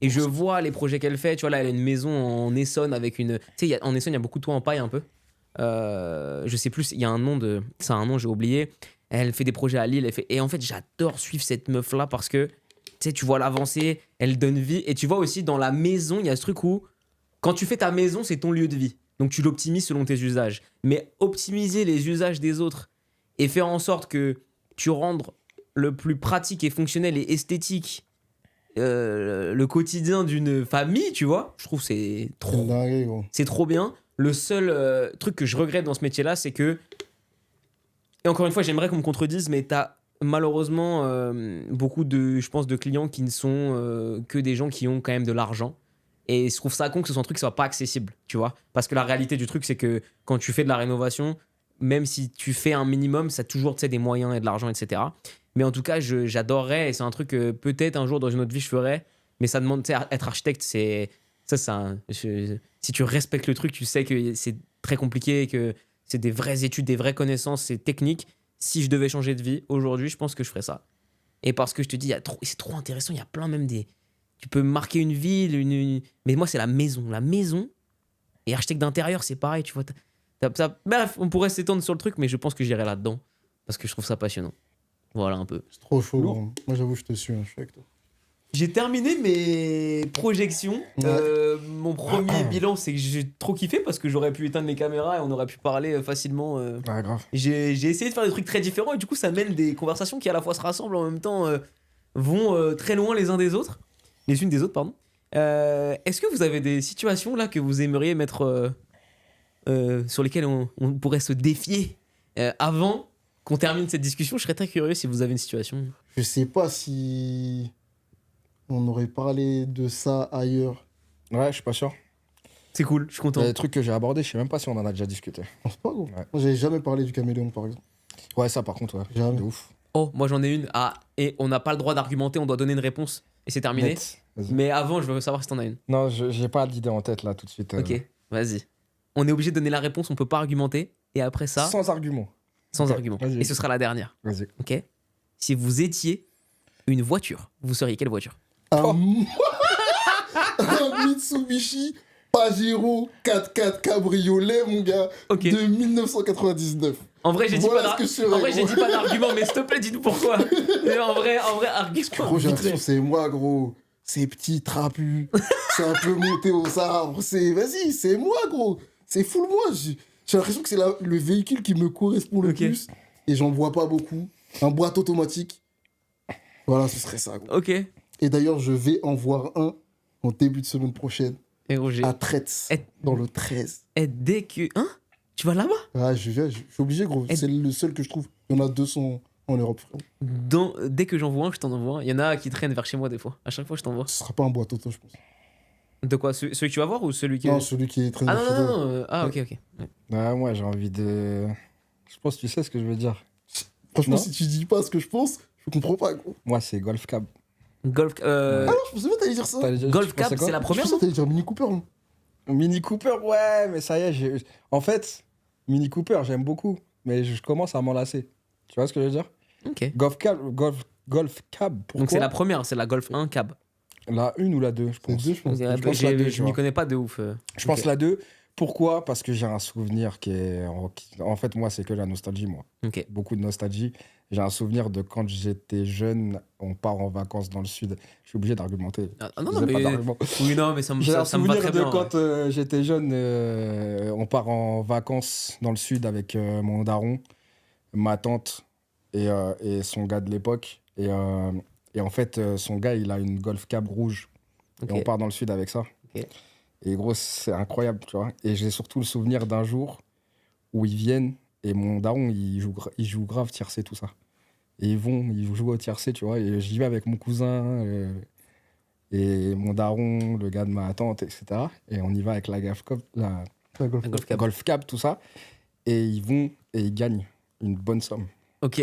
et je vois les projets qu'elle fait. Tu vois là, elle a une maison en Essonne avec une. Tu sais, en Essonne, il y a beaucoup de toits en paille un peu. Je sais plus. Il y a un nom de. Ça a un nom, j'ai oublié. Elle fait des projets à Lille. Et en fait, j'adore suivre cette meuf là parce que sais, tu vois l'avancée, elle donne vie. Et tu vois aussi dans la maison, il y a ce truc où quand tu fais ta maison, c'est ton lieu de vie. Donc tu l'optimises selon tes usages. Mais optimiser les usages des autres et faire en sorte que tu rendes le plus pratique et fonctionnel et esthétique le quotidien d'une famille, tu vois, je trouve que c'est trop bien. Le seul truc que je regrette dans ce métier-là, c'est que, et encore une fois, j'aimerais qu'on me contredise, mais t'as malheureusement beaucoup je pense, de clients qui ne sont que des gens qui ont quand même de l'argent. Et je trouve ça con que ce soit un truc qui soit pas accessible, tu vois. Parce que la réalité du truc, c'est que quand tu fais de la rénovation, même si tu fais un minimum, ça a toujours, tu sais, des moyens et de l'argent, etc. Mais en tout cas, j'adorerais, et c'est un truc que peut-être un jour dans une autre vie je ferais, mais ça demande, tu sais, être architecte, si tu respectes le truc, tu sais que c'est très compliqué, que c'est des vraies études, des vraies connaissances, c'est technique. Si je devais changer de vie, aujourd'hui, je pense que je ferais ça. Et parce que je te dis, c'est trop intéressant, il y a plein même des... Tu peux marquer une ville, mais moi, c'est la maison. La maison, et architecte d'intérieur, c'est pareil, tu vois. Bref, on pourrait s'étendre sur le truc, mais je pense que j'irai là-dedans, parce que je trouve ça passionnant. Voilà un peu.
C'est trop chaud.
Lourd.
Moi, j'avoue, je te suis, je suis avec toi.
J'ai terminé mes projections. Mon premier bilan, c'est que j'ai trop kiffé parce que j'aurais pu éteindre les caméras et on aurait pu parler facilement.
Ouais, grave.
J'ai essayé de faire des trucs très différents et du coup, ça mène des conversations qui à la fois se rassemblent en même temps vont très loin les uns des autres. Les unes des autres, pardon. Est-ce que vous avez des situations là que vous aimeriez mettre sur lesquelles on pourrait se défier avant qu'on termine cette discussion? Je serais très curieux si vous avez une situation.
Je sais pas si on aurait parlé de ça ailleurs.
Ouais, je suis pas sûr.
C'est cool, je suis
Il y
content.
a des trucs que j'ai abordés, je sais même pas si on en a déjà discuté.
Je pense pas, gros.
Ouais.
Moi, j'avais jamais parlé du caméléon, par exemple.
Ouais, ça par contre, ouais.
Jamais.
De ouf.
Oh, moi j'en ai une. Ah, et on n'a pas le droit d'argumenter, on doit donner une réponse. Et c'est terminé.
Net. Vas-y.
Mais avant, je veux savoir si t'en as une.
Non, j'ai pas d'idée en tête là tout de suite.
Ok, vas-y. On est obligé de donner la réponse, on peut pas argumenter. Et après ça,
Sans argument.
sans
Ok,
argument.
vas-y.
Et ce sera la dernière.
Vas-y.
Ok. Si vous étiez une voiture, vous seriez quelle voiture?
Oh.
Un Mitsubishi Pajero 4x4 cabriolet, mon gars,
Ok.
de 1999.
En vrai, j'ai dit
Voilà
pas
ce que je serais,
en vrai, j'ai
gros.
dit pas d'argument, mais s'il te plaît, dis-nous pourquoi. Mais en vrai, argument.
Gros, j'ai l'impression que c'est moi, gros. C'est petit, trapu, c'est un peu monté aux arbres. Vas-y, c'est moi, gros. C'est full moi. J'ai l'impression que c'est le véhicule qui me correspond le
Ok.
plus. Et j'en vois pas beaucoup. Un boîte automatique. Voilà, ce serait ça, gros.
Ok.
Et d'ailleurs, je vais en voir un en début de semaine prochaine
Et Roger.
à Traits,
Et-
dans le 13.
Et dès que. Hein? Tu vas là-bas?
Ah, je suis obligé, gros.
Et-
C'est le seul que je trouve. Il y en a 200 en Europe, frérot.
Dès que j'en vois un, je t'en envoie un. Il y en a qui traînent vers chez moi des fois. À chaque fois, je t'envoie.
Ce sera pas un boîte auto, je pense.
De quoi? Celui que tu vas voir ou celui qui.
Non, celui qui est très
Ah non, non, non, non. Ah, ok, ok. Ouais.
Ouais, moi j'ai envie de. Je pense que tu sais ce que je veux dire.
Franchement,
Non.
si tu dis pas ce que je pense, je comprends pas, gros.
Moi c'est Golf Cab.
Golf.
Ah non, je pensais pas que t'allais dire ça.
T'as déjà-
Golf
tu pensais
Cab,
quoi
c'est la
Je
première,
pensais
non?
que t'allais dire Mini Cooper, non.
Mini Cooper, ouais, mais ça y est, en fait, Mini Cooper, j'aime beaucoup, mais je commence à m'en lasser. Tu vois ce que je veux dire?
Ok.
Golf Cab, pourquoi?
Donc c'est la première, c'est la Golf 1 Cab.
La 1 ou la 2, je
C'est
pense.
deux, je pense.
Je pense la deux, tu
Je m'y
vois.
connais pas de ouf.
Je pense
Ok.
la 2. Pourquoi? Parce que j'ai un souvenir qui est... En fait, moi, c'est que la nostalgie, moi.
Ok.
Beaucoup de nostalgie. J'ai un souvenir de quand j'étais jeune, on part en vacances dans le sud. Je suis obligé d'argumenter.
Ah
Je
non,
faisais pas
mais.
d'argument.
Oui, non, mais ça me
J'ai un
ça me va
souvenir
très
de
bien.
quand
ouais.
j'étais jeune, on part en vacances dans le sud avec mon daron, ma tante et son gars de l'époque. Et en fait, son gars, il a une Golf Cab rouge.
Ok.
Et on part dans le sud avec ça.
Ok.
Et gros, c'est incroyable, tu vois. Et j'ai surtout le souvenir d'un jour où ils viennent et mon daron, il joue grave tiercé, tout ça. Et ils jouent au tiercé, tu vois. Et j'y vais avec mon cousin et mon daron, le gars de ma tante, etc. Et on y va avec la
La Golf
La Golf Cab.
Golf Cab, tout ça. Et ils vont et ils gagnent une bonne somme.
Ok.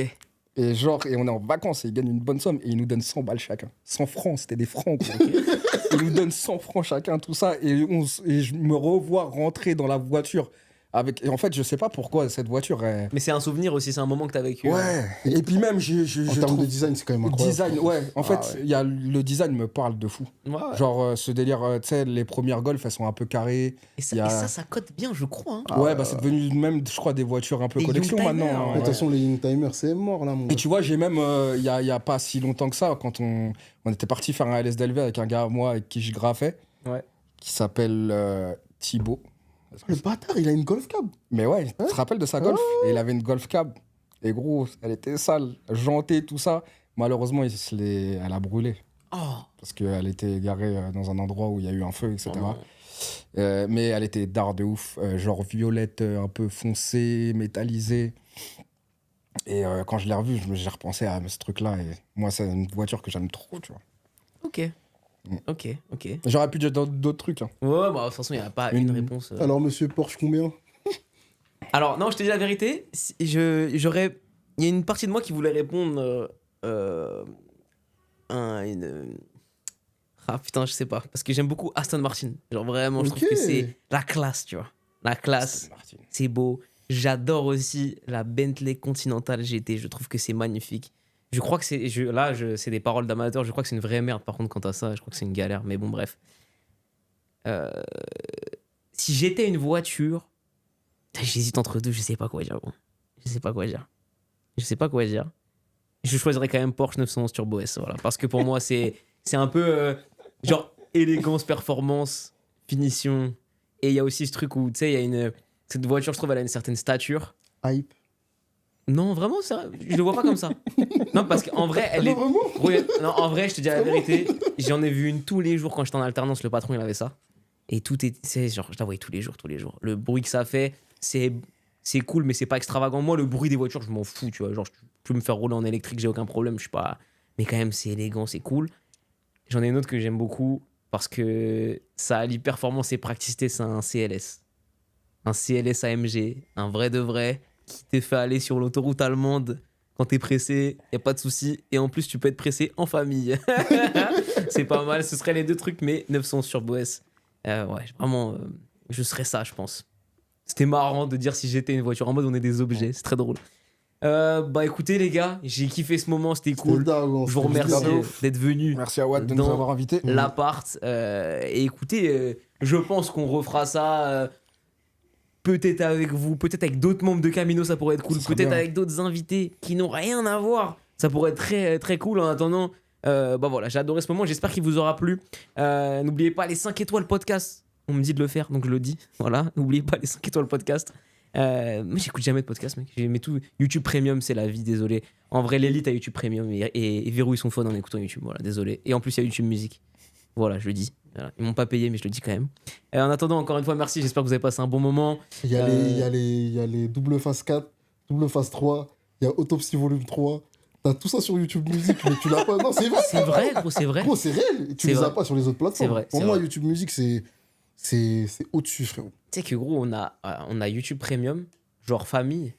Et genre, et on est en vacances et ils gagnent une bonne somme et ils nous donnent 100 balles chacun. 100 francs, c'était des francs, quoi. Ils nous donnent 100 francs chacun, tout ça. Et je me revois rentrer dans la voiture Et en fait, je sais pas pourquoi cette voiture.
Mais c'est un souvenir aussi, c'est un moment que t'as vécu.
Ouais. Et puis même,
En
je
termes
trouve.
de design, c'est quand même incroyable.
Design, ouais. En fait,
ouais.
le design me parle de fou.
Ouais, ouais.
Genre, ce délire, tu sais, les premières Golf, elles sont un peu carrées.
Et ça,
y a-
ça cote bien, je crois. Hein.
Ouais, bah c'est devenu même, je crois, des voitures un peu
Des
collection
Youngtimer,
maintenant.
ouais.
hein,
De toute façon, les Youngtimers, c'est mort là, mon
Et
gars.
tu vois, j'ai même, il y a pas si longtemps que ça, quand on était parti faire un LSDLV avec un gars à moi avec qui je graffais,
Ouais.
qui s'appelle Thibaut.
Le bâtard, il a une Golf Cab.
Mais ouais, tu te rappelles de sa Golf? Et il avait une Golf Cab. Et gros, elle était sale, jantée, tout ça. Malheureusement, elle a brûlé.
Oh,
Parce qu'elle était garée dans un endroit où il y a eu un feu, etc.
oh non.
Mais elle était d'art de ouf, genre violette un peu foncée, métallisée. Et quand je l'ai revue, j'ai repensé à ce truc-là. Et moi, c'est une voiture que j'aime trop, tu vois.
Ok. Ok.
J'aurais pu dire d'autres trucs. Hein.
Ouais, bah de toute façon, il n'y a pas une réponse.
Alors, monsieur Porsche, combien?
Alors, non, je te dis la vérité. Il y a une partie de moi qui voulait répondre. Ah putain, je sais pas. Parce que j'aime beaucoup Aston Martin. Genre vraiment, je trouve
Ok.
que c'est la classe, tu vois. La classe,
Martin.
c'est beau. J'adore aussi la Bentley Continental GT. Je trouve que c'est magnifique. Je crois que c'est des paroles d'amateur. Je crois que c'est une vraie merde. Par contre, quant à ça, je crois que c'est une galère. Mais bon, bref. Si j'étais une voiture, j'hésite entre deux. Je sais pas quoi dire. Bon. Je sais pas quoi dire. Je choisirais quand même Porsche 911 Turbo S. Voilà. Parce que pour moi, c'est un peu genre élégance, performance, finition. Et il y a aussi ce truc où, tu sais, cette voiture, je trouve, elle a une certaine stature.
Hype.
Non, vraiment, je le vois pas comme ça. Non, parce qu'en vrai, elle
Non,
est.
vraiment?
Oui, non, en vrai, je te dis la vérité, j'en ai vu une tous les jours quand j'étais en alternance. Le patron, il avait ça. Et genre, je la voyais tous les jours. Le bruit que ça fait, c'est cool, mais c'est pas extravagant. Moi, le bruit des voitures, je m'en fous, tu vois. Genre, je peux me faire rouler en électrique, j'ai aucun problème. Je suis pas. Mais quand même, c'est élégant, c'est cool. J'en ai une autre que j'aime beaucoup parce que ça allie performance et praticité. C'est un CLS. Un CLS AMG, un vrai de vrai, qui te fait aller sur l'autoroute allemande quand t'es pressé, y a pas de souci. Et en plus, tu peux être pressé en famille. C'est pas mal, ce seraient les deux trucs, mais 900 sur Boès. Ouais, vraiment, je serais ça, je pense. C'était marrant de dire si j'étais une voiture en mode on est des objets, c'est très drôle. Bah écoutez les gars, j'ai kiffé ce moment, c'était cool. Je vous remercie d'être venus.
Merci à Watt de nous
dans
avoir invités.
L'appart. Et écoutez, je pense qu'on refera ça peut-être avec vous, peut-être avec d'autres membres de Camino, ça pourrait être cool. Peut-être avec d'autres invités qui n'ont rien à voir. Ça pourrait être très, très cool. En attendant, bah voilà, j'ai adoré ce moment. J'espère qu'il vous aura plu. N'oubliez pas les 5 étoiles podcast. On me dit de le faire, donc je le dis. Voilà, n'oubliez pas les 5 étoiles podcast. Mais j'écoute jamais de podcast, mec. J'aimais tout. YouTube Premium, c'est la vie, désolé. En vrai, l'élite a YouTube Premium et verrouille son phone en écoutant YouTube. Voilà, désolé. Et en plus, il y a YouTube Musique. Voilà, je le dis. Voilà. Ils m'ont pas payé, mais je le dis quand même. En attendant, encore une fois, merci. J'espère que vous avez passé un bon moment.
Il y a les double phase 4, double phase 3, il y a Autopsy volume 3. T'as tout ça sur YouTube Music, mais tu l'as pas. Non, c'est vrai.
C'est vrai, gros, c'est vrai.
Gros, c'est réel. Tu les as pas sur les autres plateformes.
C'est vrai.
Pour moi, YouTube Music, c'est au-dessus, frérot.
Tu sais que gros, on a YouTube Premium, genre famille,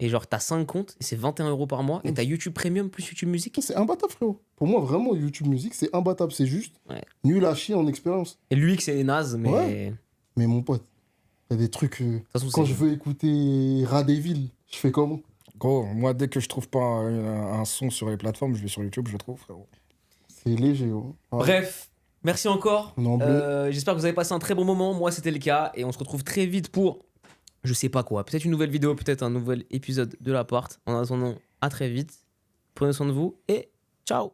et genre t'as 5 comptes, et c'est 21 € par mois, et t'as YouTube Premium plus YouTube Music.
C'est imbattable, frérot. Pour moi, vraiment, YouTube Music, c'est imbattable. C'est juste nul à chier en expérience.
Et lui, que c'est naze, mais.
Ouais. Mais mon pote, il y a des trucs.
Façon,
quand je veux écouter Radeville, je fais comment?
Gros, moi, dès que je trouve pas un son sur les plateformes, je vais sur YouTube, je le trouve, frérot.
C'est léger, gros. Ouais.
Bref, merci encore.
Non,
j'espère que vous avez passé un très bon moment. Moi, c'était le cas. Et on se retrouve très vite pour, je sais pas quoi, peut-être une nouvelle vidéo, peut-être un nouvel épisode de l'appart. En attendant, à très vite. Prenez soin de vous et ciao.